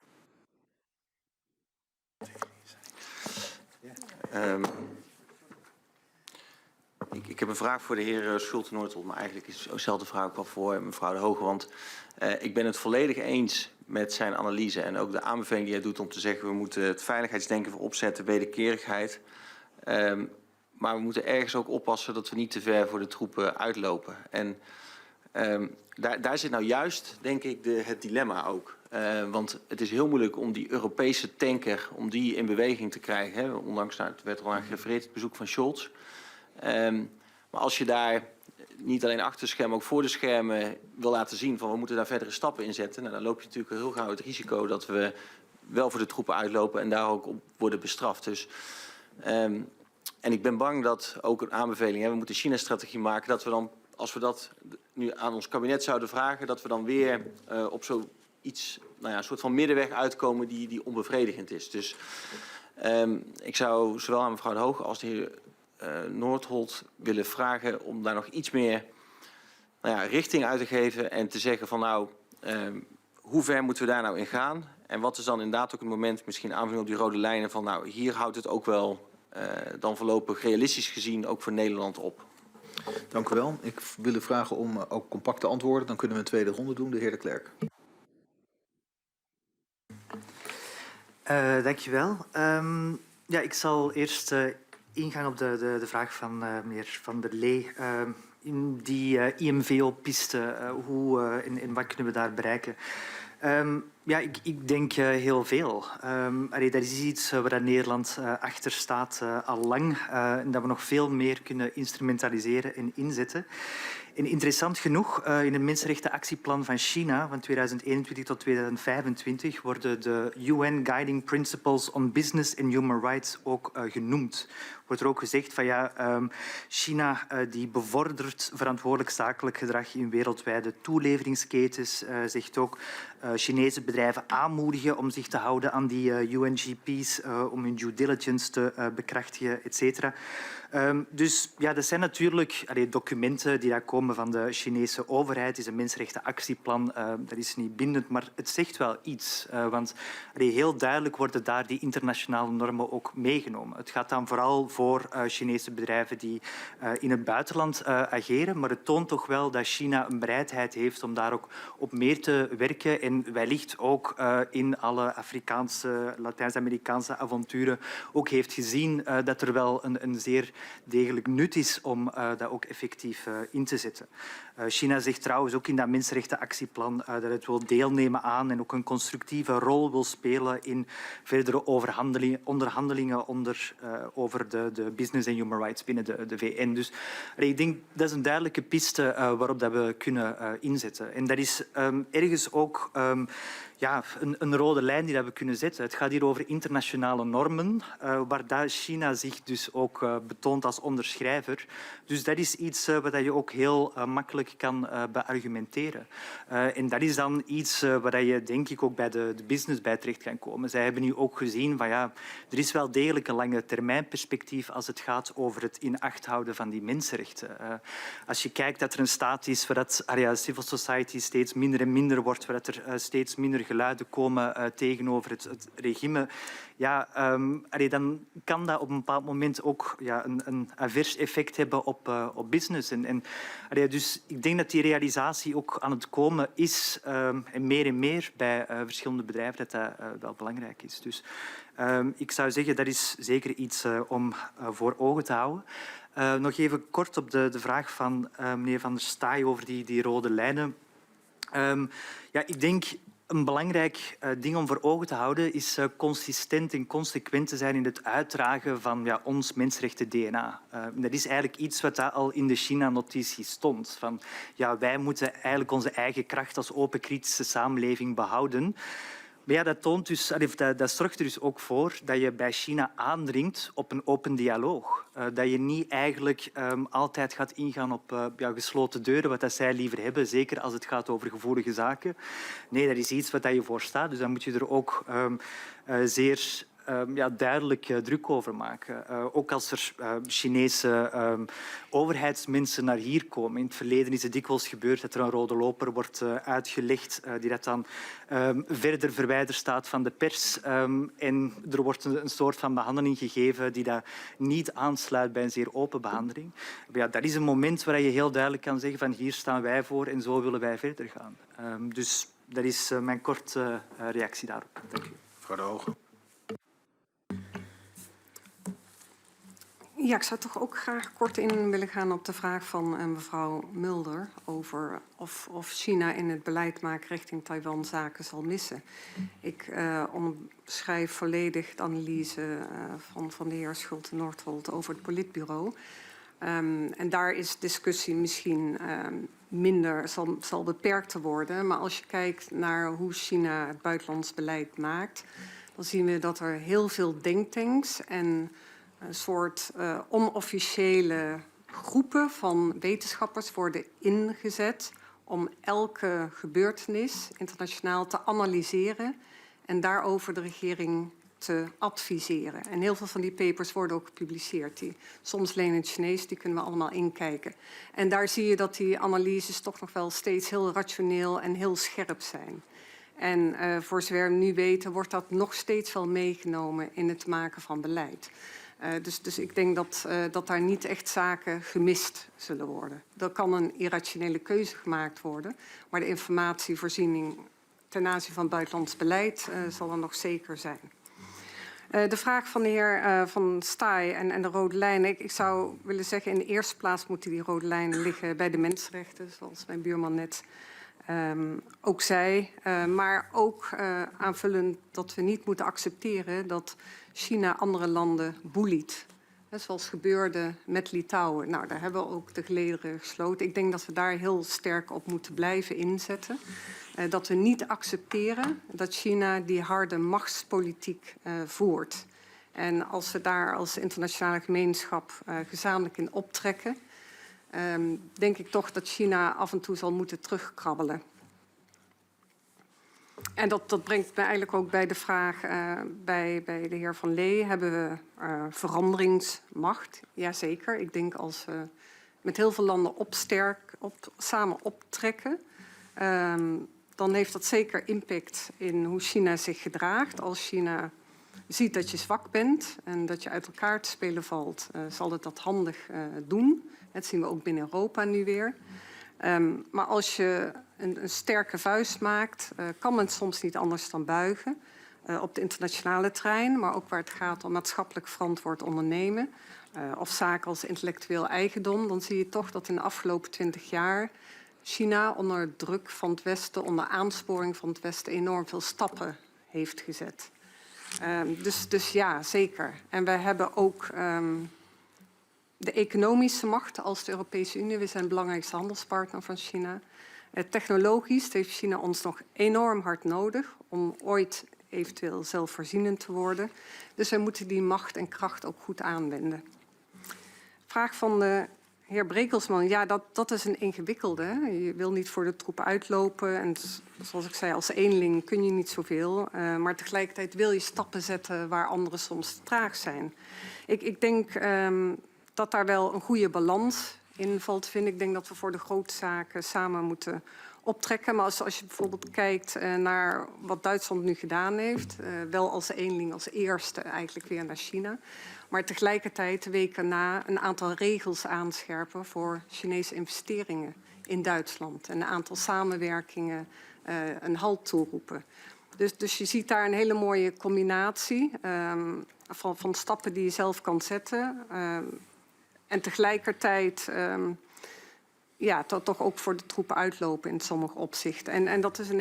Ik heb een vraag voor de heer Schulte-Noordholt, maar eigenlijk is dezelfde vraag ook wel voor mevrouw De Hoge. Want ik ben het volledig eens met zijn analyse en ook de aanbeveling die hij doet om te zeggen we moeten het veiligheidsdenken voorop zetten, wederkerigheid. Maar we moeten ergens ook oppassen dat we niet te ver voor de troepen uitlopen. En daar zit nou juist, denk ik, het dilemma ook. Want het is heel moeilijk om die Europese tanker, om die in beweging te krijgen. Hè? Ondanks, het werd al aan gerefereerd, het bezoek van Scholz. Maar als je daar niet alleen achter de schermen, ook voor de schermen wil laten zien van we moeten daar verdere stappen in zetten, nou, dan loop je natuurlijk heel gauw het risico dat we wel voor de troepen uitlopen en daar ook op worden bestraft. Dus, en ik ben bang dat ook een aanbeveling, we moeten China-strategie maken, dat we dan, als we dat nu aan ons kabinet zouden vragen, dat we dan weer op zoiets, een soort van middenweg uitkomen die onbevredigend is. Dus ik zou zowel aan mevrouw De Hoge als de heer Noordholt willen vragen om daar nog iets meer richting uit te geven en te zeggen van hoe ver moeten we daar nou in gaan? En wat is dan inderdaad ook een moment, misschien aanvulling op die rode lijnen van hier houdt het ook wel dan voorlopig realistisch gezien ook voor Nederland op. Dank u wel. Ik wil u vragen om ook compact te antwoorden. Dan kunnen we een tweede ronde doen. De heer De Klerk. Dank je wel. Ja, ik zal eerst ingaan op de vraag van meneer Van der Lee. In die IMVO-piste, hoe en wat kunnen we daar bereiken? Ja, ik denk heel veel. Dat is iets waar Nederland achter staat al lang. En dat we nog veel meer kunnen instrumentaliseren en inzetten. En interessant genoeg, in het Mensenrechtenactieplan van China van 2021 tot 2025 worden de UN Guiding Principles on Business and Human Rights ook genoemd. Wordt er ook gezegd van ja, China die bevordert verantwoordelijk zakelijk gedrag in wereldwijde toeleveringsketens. Zegt ook Chinese bedrijven aanmoedigen om zich te houden aan die UNGP's, om hun due diligence te bekrachtigen, et cetera. Dus ja, dat zijn natuurlijk documenten die daar komen van de Chinese overheid. Het is een mensenrechtenactieplan, dat is niet bindend, maar het zegt wel iets. Want heel duidelijk worden daar die internationale normen ook meegenomen. Het gaat dan vooral voor Chinese bedrijven die in het buitenland ageren, maar het toont toch wel dat China een bereidheid heeft om daar ook op meer te werken en wellicht ook in alle Afrikaanse, Latijns-Amerikaanse avonturen ook heeft gezien dat er wel een zeer degelijk nut is om dat ook effectief in te zetten. China zegt trouwens ook in dat mensenrechtenactieplan dat het wil deelnemen aan en ook een constructieve rol wil spelen in verdere onderhandelingen over de business en human rights binnen de VN. Dus ik denk dat is een duidelijke piste waarop dat we kunnen inzetten. En dat is ergens ook ja, een rode lijn die dat we kunnen zetten. Het gaat hier over internationale normen, waar China zich dus ook betoont als onderschrijver. Dus dat is iets wat je ook heel makkelijk kan beargumenteren. En dat is dan iets waar je denk ik ook bij de business bij terecht kan komen. Zij hebben nu ook gezien van ja, er is wel degelijk een lange termijn perspectief als het gaat over het in acht houden van die mensenrechten. Als je kijkt dat er een staat is waar dat civil society steeds minder en minder wordt, waar dat er steeds minder geluiden komen tegenover het regime, ja, dan kan dat op een bepaald moment ook ja, een avers effect hebben op business. Dus ik denk dat die realisatie ook aan het komen is en meer bij verschillende bedrijven dat wel belangrijk is. Dus ik zou zeggen dat is zeker iets om voor ogen te houden. Nog even kort op de vraag van meneer Van der Staaij over die rode lijnen. Ja, ik denk een belangrijk ding om voor ogen te houden is consistent en consequent te zijn in het uitdragen van ja, ons mensenrechten-DNA. Dat is eigenlijk iets wat al in de China-notitie stond. Van, ja, wij moeten eigenlijk onze eigen kracht als open kritische samenleving behouden. Maar ja, dat toont dus, dat zorgt er dus ook voor dat je bij China aandringt op een open dialoog. Dat je niet eigenlijk altijd gaat ingaan op gesloten deuren, wat dat zij liever hebben, zeker als het gaat over gevoelige zaken. Nee, dat is iets wat je voor staat, dus dan moet je er ook zeer duidelijk druk over maken. Ook als er Chinese overheidsmensen naar hier komen. In het verleden is het dikwijls gebeurd dat er een rode loper wordt uitgelegd die dat dan verder verwijderd staat van de pers. En er wordt een soort van behandeling gegeven die dat niet aansluit bij een zeer open behandeling. Maar ja, dat is een moment waar je heel duidelijk kan zeggen van hier staan wij voor en zo willen wij verder gaan. Dus dat is mijn korte reactie daarop. Dank u. Mevrouw De Hoge. Ja, ik zou toch ook graag kort in willen gaan op de vraag van mevrouw Mulder over of China in het beleid maken richting Taiwan zaken zal missen. Ik onderschrijf volledig de analyse van de heer Schulte-Nordholt over het politbureau. En daar is discussie misschien minder, zal beperkter worden. Maar als je kijkt naar hoe China het buitenlands beleid maakt, dan zien we dat er heel veel denktanks en een soort onofficiële groepen van wetenschappers worden ingezet om elke gebeurtenis internationaal te analyseren en daarover de regering te adviseren. En heel veel van die papers worden ook gepubliceerd. Soms alleen in het Chinees, die kunnen we allemaal inkijken. En daar zie je dat die analyses toch nog wel steeds heel rationeel en heel scherp zijn. En voor zover we nu weten wordt dat nog steeds wel meegenomen in het maken van beleid. Dus ik denk dat daar niet echt zaken gemist zullen worden. Er kan een irrationele keuze gemaakt worden, maar de informatievoorziening ten aanzien van buitenlands beleid zal er nog zeker zijn. De vraag van de heer Van Staaij en de rode lijnen. Ik zou willen zeggen, in de eerste plaats moeten die rode lijnen liggen bij de mensenrechten, zoals mijn buurman net ook zei. Maar ook aanvullend dat we niet moeten accepteren dat China andere landen boeliet. Zoals gebeurde met Litouwen. Nou, daar hebben we ook de gelederen gesloten. Ik denk dat we daar heel sterk op moeten blijven inzetten. Dat we niet accepteren dat China die harde machtspolitiek voert. En als we daar als internationale gemeenschap gezamenlijk in optrekken, denk ik toch dat China af en toe zal moeten terugkrabbelen. En dat brengt me eigenlijk ook bij de vraag bij de heer Van Lee. Hebben we veranderingsmacht? Jazeker. Ik denk als we met heel veel landen samen optrekken, dan heeft dat zeker impact in hoe China zich gedraagt. Als China ziet dat je zwak bent en dat je uit elkaar te spelen valt, zal het dat handig doen. Dat zien we ook binnen Europa nu weer. Maar als je een sterke vuist maakt, kan men soms niet anders dan buigen. Op de internationale terrein, maar ook waar het gaat om maatschappelijk verantwoord ondernemen. Of zaken als intellectueel eigendom. Dan zie je toch dat in de afgelopen 20 jaar China onder druk van het Westen, onder aansporing van het Westen, enorm veel stappen heeft gezet. Dus ja, zeker. En wij hebben ook de economische macht als de Europese Unie. We zijn de belangrijkste handelspartner van China. Technologisch heeft China ons nog enorm hard nodig om ooit eventueel zelfvoorzienend te worden. Dus wij moeten die macht en kracht ook goed aanwenden. Vraag van de heer Brekelsman. Ja, dat is een ingewikkelde. Je wil niet voor de troepen uitlopen. En zoals ik zei, als eenling kun je niet zoveel. Maar tegelijkertijd wil je stappen zetten waar anderen soms traag zijn. Ik denk dat daar wel een goede balans in valt te vinden. Ik denk dat we voor de grote zaken samen moeten optrekken. Maar als je bijvoorbeeld kijkt naar wat Duitsland nu gedaan heeft, wel als eenling als eerste eigenlijk weer naar China. Maar tegelijkertijd de weken na een aantal regels aanscherpen voor Chinese investeringen in Duitsland. En een aantal samenwerkingen een halt toeroepen. Dus je ziet daar een hele mooie combinatie van stappen die je zelf kan zetten. En tegelijkertijd toch ook voor de troepen uitlopen in sommige opzichten. En dat is een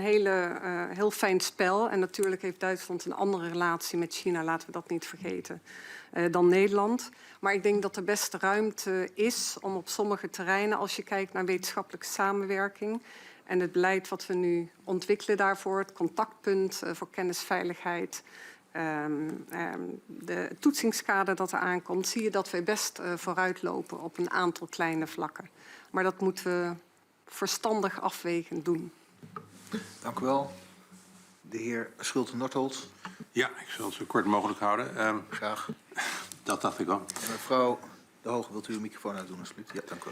heel fijn spel. En natuurlijk heeft Duitsland een andere relatie met China, laten we dat niet vergeten, dan Nederland. Maar ik denk dat er best ruimte is om op sommige terreinen, als je kijkt naar wetenschappelijke samenwerking en het beleid wat we nu ontwikkelen daarvoor, het contactpunt voor kennisveiligheid, de toetsingskader dat er aankomt, zie je dat we best vooruitlopen op een aantal kleine vlakken. Maar dat moeten we verstandig afwegend doen. Dank u wel. De heer Schulte-Nordholt. Ja, ik zal het zo kort mogelijk houden. Graag. Dat dacht ik al. Mevrouw De Hoge, wilt u uw microfoon uitdoen alsjeblieft? Ja, dank u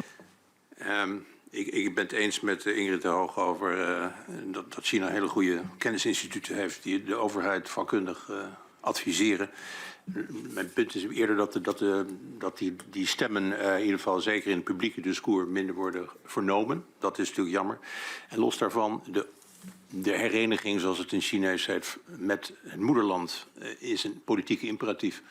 wel. Ik ben het eens met Ingrid De Hoge over dat China hele goede kennisinstituten heeft die de overheid vakkundig adviseren. Mijn punt is eerder dat die stemmen in ieder geval zeker in het publieke discours minder worden vernomen. Dat is natuurlijk jammer. En los daarvan, de hereniging, zoals het in Chinees heet, met het moederland is een politieke imperatief.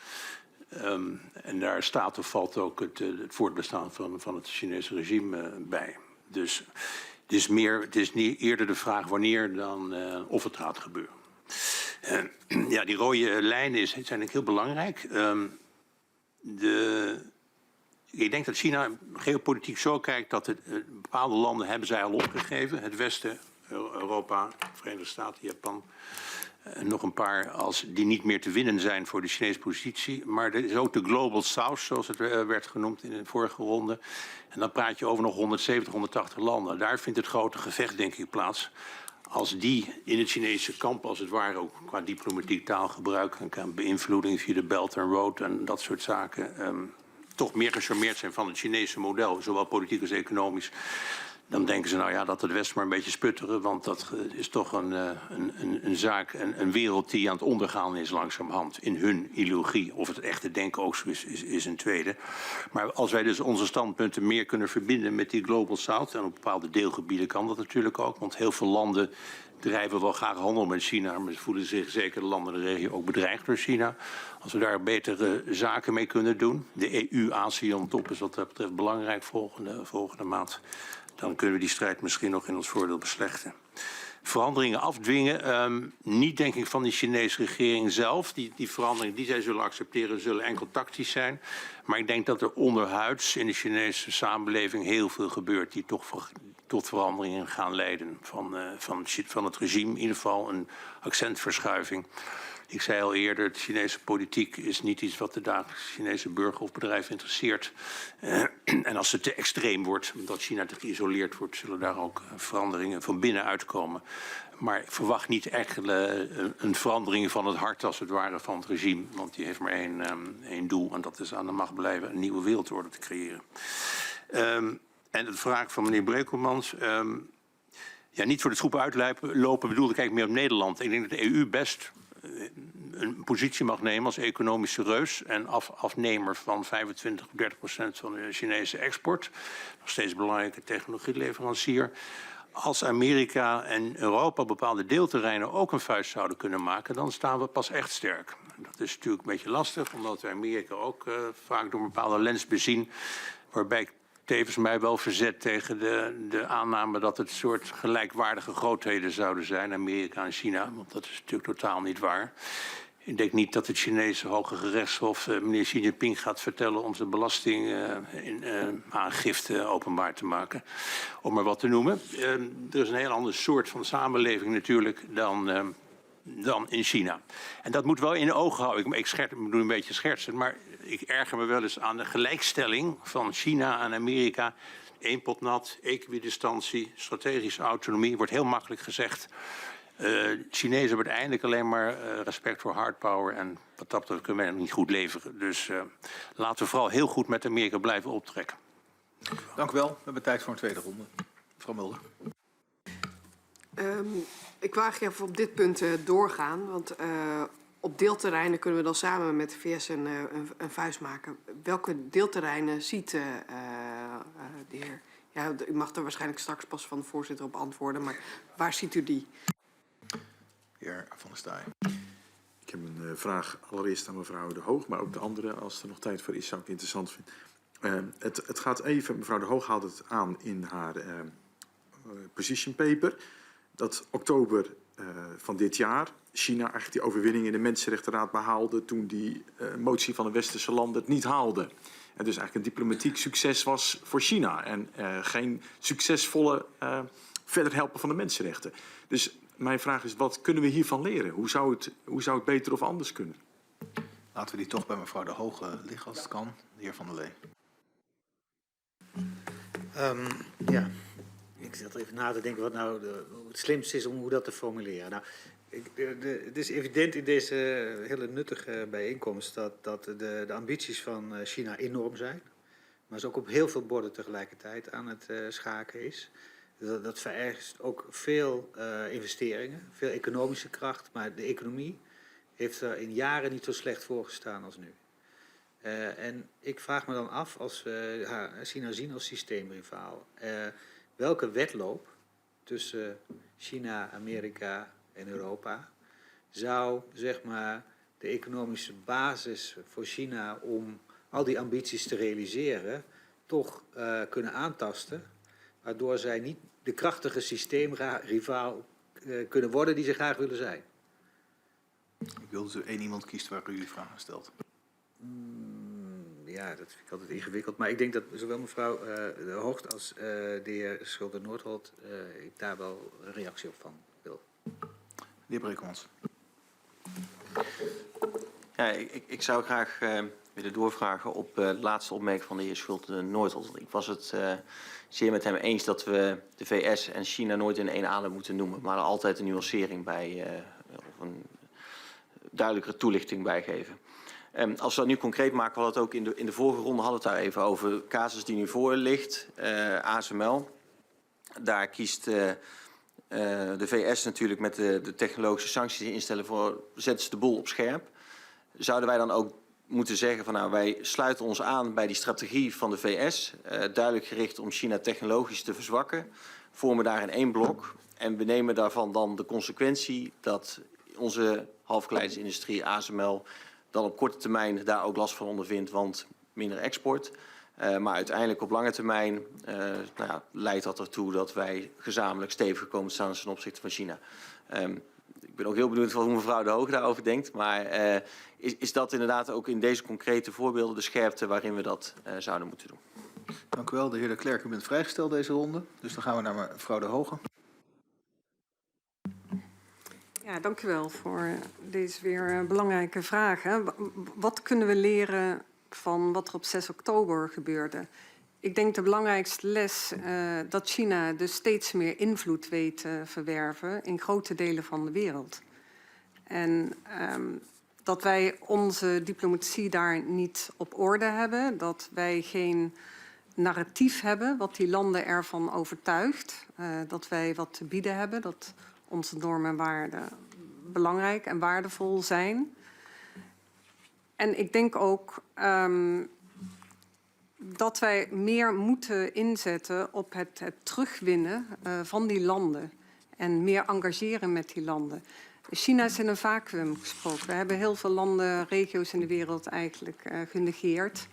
En daar staat of valt ook het voortbestaan van het Chinese regime bij. Dus het is niet eerder de vraag wanneer dan of het gaat gebeuren. Ja, die rode lijnen zijn denk ik heel belangrijk. Ik denk dat China geopolitiek zo kijkt dat bepaalde landen hebben zij al opgegeven. Het Westen, Europa, Verenigde Staten, Japan. Nog een paar die niet meer te winnen zijn voor de Chinese positie. Maar er is ook de Global South, zoals het werd genoemd in de vorige ronde. En dan praat je over nog 170, 180 landen. Daar vindt het grote gevecht, denk ik, plaats. Als die in het Chinese kamp, als het ware, ook qua diplomatiek taalgebruik en beïnvloeding via de Belt and Road en dat soort zaken, toch meer gecharmeerd zijn van het Chinese model, zowel politiek als economisch, Dan denken ze nou ja, dat het Westen maar een beetje sputteren, want dat is toch een zaak, een wereld die aan het ondergaan is langzamerhand in hun ideologie. Of het echte denken ook zo is een tweede. Maar als wij dus onze standpunten meer kunnen verbinden met die Global South, en op bepaalde deelgebieden kan dat natuurlijk ook, want heel veel landen drijven wel graag handel met China, maar ze voelen zich, zeker de landen in de regio, ook bedreigd door China. Als we daar betere zaken mee kunnen doen. De EU-ASEAN-top is wat dat betreft belangrijk volgende maand. Dan kunnen we die strijd misschien nog in ons voordeel beslechten. Veranderingen afdwingen, niet denk ik van de Chinese regering zelf. Die veranderingen die zij zullen accepteren zullen enkel tactisch zijn. Maar ik denk dat er onderhuids in de Chinese samenleving heel veel gebeurt die toch tot veranderingen gaan leiden van het regime. In ieder geval een accentverschuiving. Ik zei al eerder, de Chinese politiek is niet iets wat de dagelijkse Chinese burger of bedrijf interesseert. En als het te extreem wordt, omdat China te geïsoleerd wordt, zullen daar ook veranderingen van binnenuit komen. Maar verwacht niet echt een verandering van het hart, als het ware, van het regime. Want die heeft maar één doel, en dat is aan de macht blijven een nieuwe wereldorde te creëren. En de vraag van meneer Brekelmans. Ja, niet voor de troepen uitlopen bedoelde ik eigenlijk meer op Nederland. Ik denk dat de EU best een positie mag nemen als economische reus en afnemer van 25-30% van de Chinese export. Nog steeds belangrijke technologieleverancier. Als Amerika en Europa bepaalde deelterreinen ook een vuist zouden kunnen maken, dan staan we pas echt sterk. Dat is natuurlijk een beetje lastig, omdat we Amerika ook vaak door een bepaalde lens bezien, waarbij ik tevens mij wel verzet tegen de aanname dat het soort gelijkwaardige grootheden zouden zijn, Amerika en China, want dat is natuurlijk totaal niet waar. Ik denk niet dat het Chinese Hoge Gerechtshof meneer Xi Jinping gaat vertellen om zijn belastingaangifte openbaar te maken, om maar wat te noemen. Er is een heel ander soort van samenleving natuurlijk dan in China. En dat moet wel in de ogen houden. Ik doe een beetje schertsen, maar ik erger me wel eens aan de gelijkstelling van China en Amerika. Eén pot nat, equidistantie, strategische autonomie, wordt heel makkelijk gezegd. Chinezen hebben uiteindelijk alleen maar respect voor hard power en wat dat betreft kunnen wij niet goed leveren. Dus laten we vooral heel goed met Amerika blijven optrekken. Dank u wel. We hebben tijd voor een tweede ronde. Mevrouw Mulder. Ik wou eigenlijk even op dit punt doorgaan, want op deelterreinen kunnen we dan samen met de VS een vuist maken. Welke deelterreinen ziet de heer? Ja, u mag er waarschijnlijk straks pas van de voorzitter op antwoorden, maar waar ziet u die? Heer Van der Staaij. Ik heb een vraag allereerst aan mevrouw De Hoog, maar ook de andere, als er nog tijd voor is, zou ik het interessant vinden. Het gaat even, mevrouw De Hoog haalt het aan in haar position paper, dat oktober van dit jaar China eigenlijk die overwinning in de Mensenrechtenraad behaalde toen die motie van de westerse landen het niet haalde. En dus eigenlijk een diplomatiek succes was voor China en geen succesvolle verder helpen van de mensenrechten. Dus mijn vraag is, wat kunnen we hiervan leren? Hoe zou het beter of anders kunnen? Laten we die toch bij mevrouw De Hoog liggen als het kan. De heer Van der Lee. Ja, ik zat er even na te denken wat nou het slimste is om hoe dat te formuleren. Nou, het is evident in deze hele nuttige bijeenkomst dat de ambities van China enorm zijn. Maar ze ook op heel veel borden tegelijkertijd aan het schaken is. Dat vereist ook veel investeringen, veel economische kracht. Maar de economie heeft er in jaren niet zo slecht voor gestaan als nu. En ik vraag me dan af, als we China zien als systeemrivaal, welke wedloop tussen China, Amerika en Europa zou, zeg maar, de economische basis voor China om al die ambities te realiseren toch kunnen aantasten, waardoor zij niet de krachtige systeemrivaal kunnen worden die ze graag willen zijn. Ik wil dat u één iemand kiest waar u die vraag stelt. Ja, dat vind ik altijd ingewikkeld. Maar ik denk dat zowel mevrouw De Hoog als de heer Schulder-Noordholt ik daar wel een reactie op van wil. De heer Brekelmans. Ja, ik zou graag willen doorvragen op de laatste opmerking van de heer Schulder-Noordholt. Ik was het zeer met hem eens dat we de VS en China nooit in één adem moeten noemen, maar er altijd een nuancering bij of een duidelijkere toelichting bij geven. Als we dat nu concreet maken, we hadden het ook in de vorige ronde hadden we het daar even over. Casus die nu voor ligt, ASML. Daar kiest de VS natuurlijk met de technologische sancties die instellen voor, zetten ze de boel op scherp. Zouden wij dan ook moeten zeggen van nou, wij sluiten ons aan bij die strategie van de VS, duidelijk gericht om China technologisch te verzwakken, vormen daar in één blok en we nemen daarvan dan de consequentie dat onze halfgeleidersindustrie, ASML, dan op korte termijn daar ook last van ondervindt, want minder export. Maar uiteindelijk op lange termijn leidt dat ertoe dat wij gezamenlijk steviger komen te staan ten opzichte van China. Ik ben ook heel benieuwd hoe mevrouw De Hoog daarover denkt. Maar is dat inderdaad ook in deze concrete voorbeelden de scherpte waarin we dat zouden moeten doen? Dank u wel, de heer De Klerk. U bent vrijgesteld deze ronde. Dus dan gaan we naar mevrouw De Hoge. Ja, dank u wel voor deze weer belangrijke vragen. Wat kunnen we leren van wat er op 6 oktober gebeurde? Ik denk de belangrijkste les dat China dus steeds meer invloed weet te verwerven in grote delen van de wereld. En dat wij onze diplomatie daar niet op orde hebben, dat wij geen narratief hebben wat die landen ervan overtuigt, dat wij wat te bieden hebben, dat onze normen en waarden belangrijk en waardevol zijn. En ik denk ook dat wij meer moeten inzetten op het terugwinnen van die landen en meer engageren met die landen. China is in een vacuüm gesproken. We hebben heel veel landen, regio's in de wereld eigenlijk genegeerd,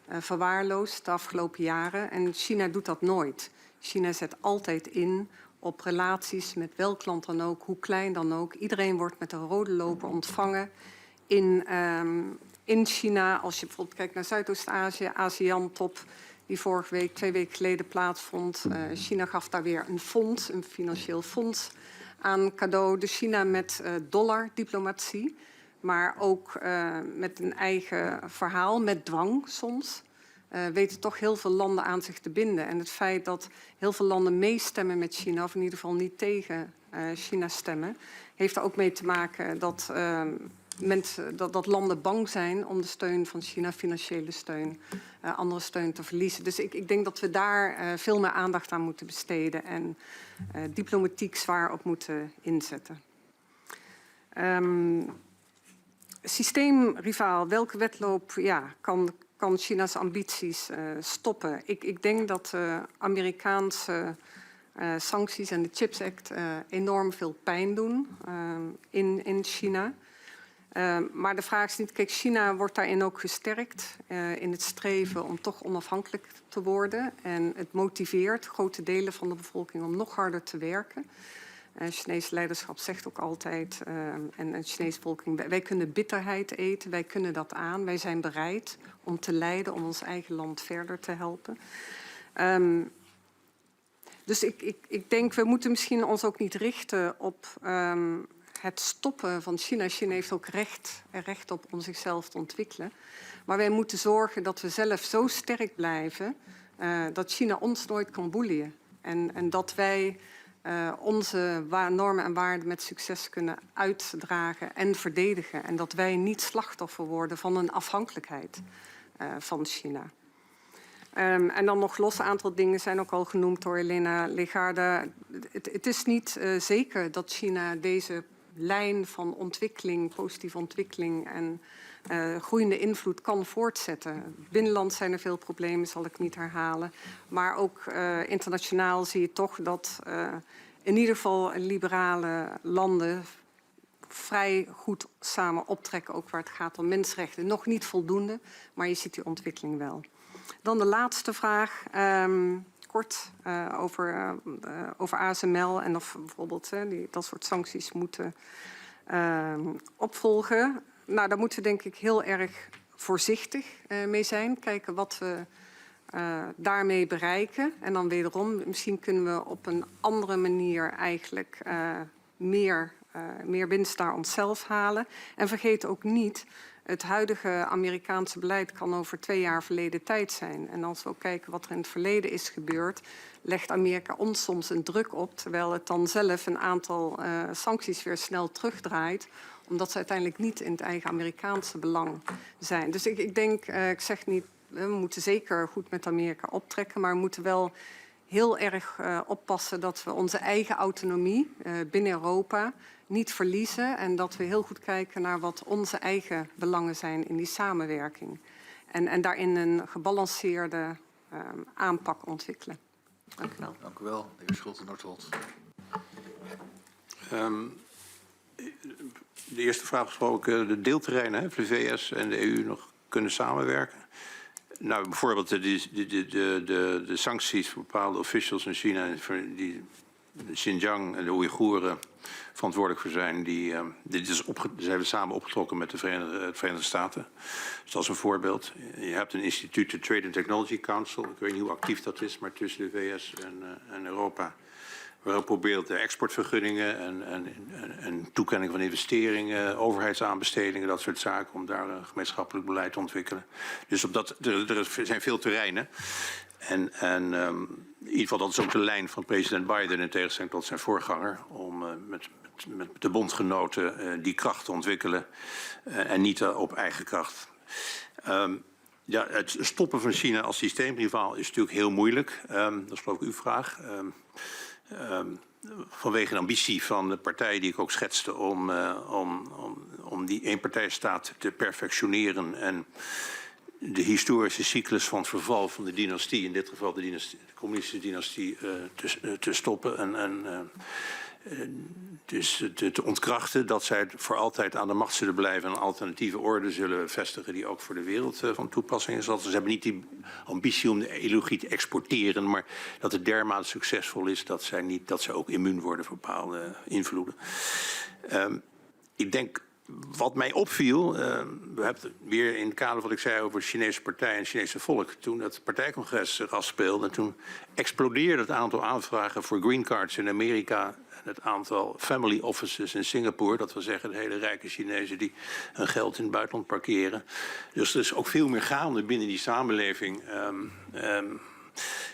verwaarloosd de afgelopen jaren. En China doet dat nooit. China zet altijd in op relaties met welk land dan ook, hoe klein dan ook. Iedereen wordt met een rode loper ontvangen in China. Als je bijvoorbeeld kijkt naar Zuidoost-Azië, ASEAN-top die vorige week, 2 weken geleden plaatsvond. China gaf daar weer een fonds, een financieel fonds aan cadeau. Dus China met dollardiplomatie, maar ook met een eigen verhaal, met dwang soms. Weten toch heel veel landen aan zich te binden. En het feit dat heel veel landen meestemmen met China, of in ieder geval niet tegen China stemmen, heeft er ook mee te maken dat landen bang zijn om de steun van China, financiële steun, andere steun te verliezen. Dus ik denk dat we daar veel meer aandacht aan moeten besteden en diplomatiek zwaar op moeten inzetten. Systeemrivaal, welke wedloop kan China's ambities stoppen? Ik denk dat de Amerikaanse sancties en de Chips Act enorm veel pijn doen in China. Maar de vraag is niet, kijk, China wordt daarin ook gesterkt in het streven om toch onafhankelijk te worden. En het motiveert grote delen van de bevolking om nog harder te werken. Het Chinese leiderschap zegt ook altijd, en de Chinese bevolking, wij kunnen bitterheid eten, wij kunnen dat aan. Wij zijn bereid om te lijden, om ons eigen land verder te helpen. Dus ik denk, we moeten misschien ons ook niet richten op het stoppen van China. China heeft ook recht op om zichzelf te ontwikkelen. Maar wij moeten zorgen dat we zelf zo sterk blijven dat China ons nooit kan boeien. En dat wij onze normen en waarden met succes kunnen uitdragen en verdedigen. En dat wij niet slachtoffer worden van een afhankelijkheid van China. En dan nog los, een aantal dingen zijn ook al genoemd door Elena Legarda. Het is niet zeker dat China deze lijn van ontwikkeling, positieve ontwikkeling en groeiende invloed kan voortzetten. Binnenland zijn er veel problemen, zal ik niet herhalen. Maar ook internationaal zie je toch dat in ieder geval liberale landen vrij goed samen optrekken, ook waar het gaat om mensenrechten. Nog niet voldoende, maar je ziet die ontwikkeling wel. Dan de laatste vraag, kort over ASML en of bijvoorbeeld dat soort sancties moeten opvolgen. Nou, daar moeten we denk ik heel erg voorzichtig mee zijn. Kijken wat we daarmee bereiken. En dan wederom, misschien kunnen we op een andere manier eigenlijk meer winst naar onszelf halen. En vergeet ook niet, het huidige Amerikaanse beleid kan over 2 jaar verleden tijd zijn. En als we ook kijken wat er in het verleden is gebeurd, legt Amerika ons soms een druk op, terwijl het dan zelf een aantal sancties weer snel terugdraait, omdat ze uiteindelijk niet in het eigen Amerikaanse belang zijn. Dus ik denk, ik zeg niet, we moeten zeker goed met Amerika optrekken, maar we moeten wel heel erg oppassen dat we onze eigen autonomie binnen Europa niet verliezen. En dat we heel goed kijken naar wat onze eigen belangen zijn in die samenwerking. En daarin een gebalanceerde aanpak ontwikkelen. Dank u wel. Dank u wel, de heer Schulte-Nordholt. De eerste vraag is geloof ik de deelterreinen, of de VS en de EU nog kunnen samenwerken. Nou, bijvoorbeeld de sancties voor bepaalde officials in China, die Xinjiang en de Oeigoeren verantwoordelijk voor zijn. Ze hebben samen opgetrokken met de Verenigde Staten. Dus dat is een voorbeeld. Je hebt een instituut, de Trade and Technology Council. Ik weet niet hoe actief dat is, maar tussen de VS en Europa. Waarop probeert de exportvergunningen en toekenning van investeringen, overheidsaanbestedingen, dat soort zaken, om daar een gemeenschappelijk beleid te ontwikkelen. Dus er zijn veel terreinen. En in ieder geval, dat is ook de lijn van president Biden in tegenstelling tot zijn voorganger, om met de bondgenoten die kracht te ontwikkelen en niet op eigen kracht. Ja, het stoppen van China als systeemrivaal is natuurlijk heel moeilijk. Dat is geloof ik uw vraag. Vanwege de ambitie van de partij die ik ook schetste om die eenpartijstaat te perfectioneren en de historische cyclus van het verval van de dynastie, in dit geval de communistische dynastie, te stoppen en dus te ontkrachten dat zij voor altijd aan de macht zullen blijven en een alternatieve orde zullen vestigen die ook voor de wereld van toepassing is. Ze hebben niet die ambitie om de ideologie te exporteren, maar dat het dermate succesvol is dat zij ook immuun worden voor bepaalde invloeden. Ik denk, wat mij opviel, we hebben weer in het kader van wat ik zei over de Chinese partij en het Chinese volk, toen het partijcongres zich afspeelde, toen explodeerde het aantal aanvragen voor green cards in Amerika en het aantal family offices in Singapore, dat wil zeggen de hele rijke Chinezen die hun geld in het buitenland parkeren. Dus er is ook veel meer gaande binnen die samenleving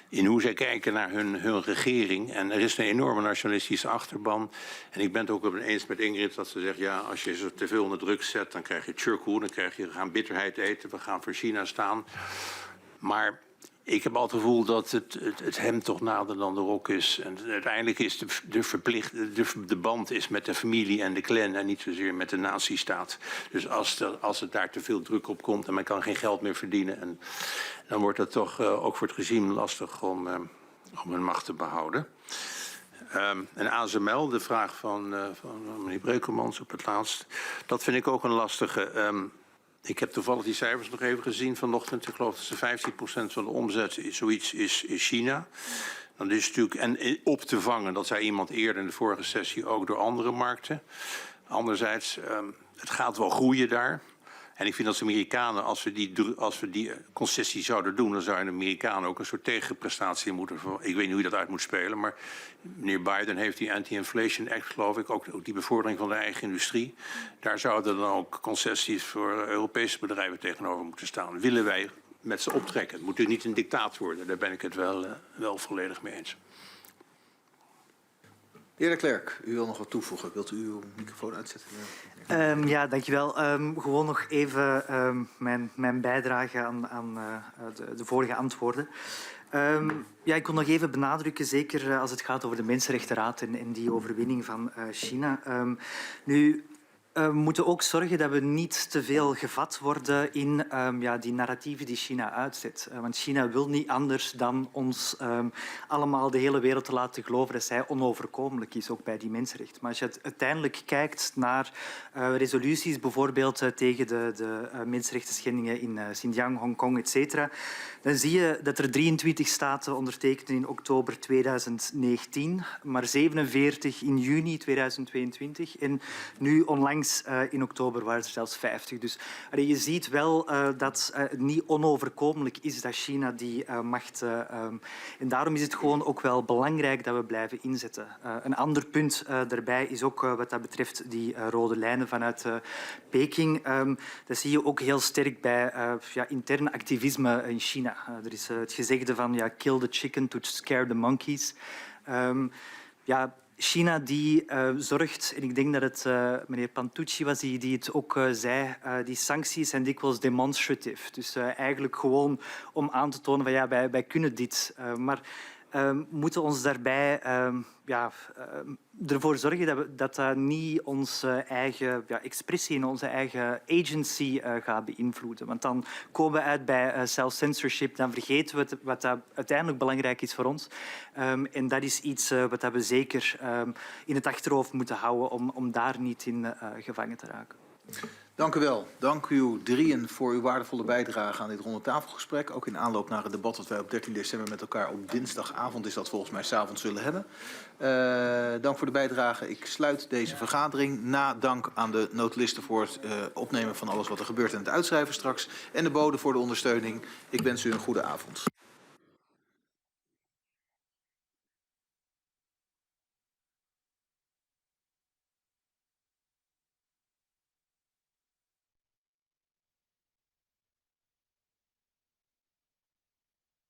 in hoe zij kijken naar hun regering. En er is een enorme nationalistische achterban. En ik ben het ook op eens met Ingrid dat ze zegt, ja, als je ze te veel onder druk zet, dan krijg je tjurkoe, dan krijg je, we gaan bitterheid eten, we gaan voor China staan. Maar ik heb altijd het gevoel dat het hem toch nader dan de rok is. En uiteindelijk is de band is met de familie en de clan en niet zozeer met de nazistaat. Dus als het daar te veel druk op komt en men kan geen geld meer verdienen, en dan wordt het toch ook voor het regime lastig om hun macht te behouden. En ASML, de vraag van meneer Breukelmans op het laatst, dat vind ik ook een lastige. Ik heb toevallig die cijfers nog even gezien vanochtend. Ik geloof dat ze 15% van de omzet zoiets is China. Dan is het natuurlijk en op te vangen, dat zei iemand eerder in de vorige sessie, ook door andere markten. Anderzijds, het gaat wel groeien daar. En ik vind als Amerikanen, als we die concessie zouden doen, dan zouden de Amerikanen ook een soort tegenprestatie moeten. Ik weet niet hoe je dat uit moet spelen, maar meneer Biden heeft die Anti-Inflation Act, geloof ik, ook die bevordering van de eigen industrie. Daar zouden dan ook concessies voor Europese bedrijven tegenover moeten staan. Willen wij met ze optrekken? Het moet natuurlijk niet een dictaat worden, daar ben ik het wel volledig mee eens. De heer de Klerk, u wil nog wat toevoegen. Wilt u uw microfoon uitzetten? Ja, dankjewel. Gewoon nog even mijn bijdrage aan de vorige antwoorden. Ja, ik wil nog even benadrukken, zeker als het gaat over de Mensenrechtenraad en die overwinning van China. Nu, we moeten ook zorgen dat we niet te veel gevat worden in die narratieven die China uitzet. Want China wil niet anders dan ons allemaal de hele wereld te laten geloven dat zij onoverkomelijk is, ook bij die mensenrechten. Maar als je uiteindelijk kijkt naar resoluties, bijvoorbeeld tegen de mensenrechtenschendingen in Xinjiang, Hongkong, etc., dan zie je dat er 23 staten ondertekenen in oktober 2019, maar 47 in juni 2022 en nu onlangs in oktober waren er zelfs 50. Dus je ziet wel dat het niet onoverkomelijk is dat China die macht. En daarom is het gewoon ook wel belangrijk dat we blijven inzetten. Een ander punt daarbij is ook wat dat betreft die rode lijnen vanuit Peking. Dat zie je ook heel sterk bij intern activisme in China. Er is het gezegde van kill the chicken to scare the monkeys. China die zorgt, en ik denk dat het meneer Pantucci was die het ook zei, die sancties zijn dikwijls demonstratief. Dus eigenlijk gewoon om aan te tonen van wij kunnen dit. Maar moeten ons daarbij ervoor zorgen dat dat niet onze eigen expressie en onze eigen agency gaat beïnvloeden. Want dan komen we uit bij self-censorship, dan vergeten we wat dat uiteindelijk belangrijk is voor ons. En dat is iets wat we zeker in het achterhoofd moeten houden om daar niet in gevangen te raken. Dank u wel. Dank u drieën voor uw waardevolle bijdrage aan dit rondetafelgesprek. Ook in aanloop naar het debat dat wij op 13 december met elkaar op dinsdagavond, is dat volgens mij 's avonds, zullen hebben. Dank voor de bijdrage. Ik sluit deze vergadering. Na dank aan de notulisten voor het opnemen van alles wat er gebeurt en het uitschrijven straks. En de bode voor de ondersteuning. Ik wens u een goede avond.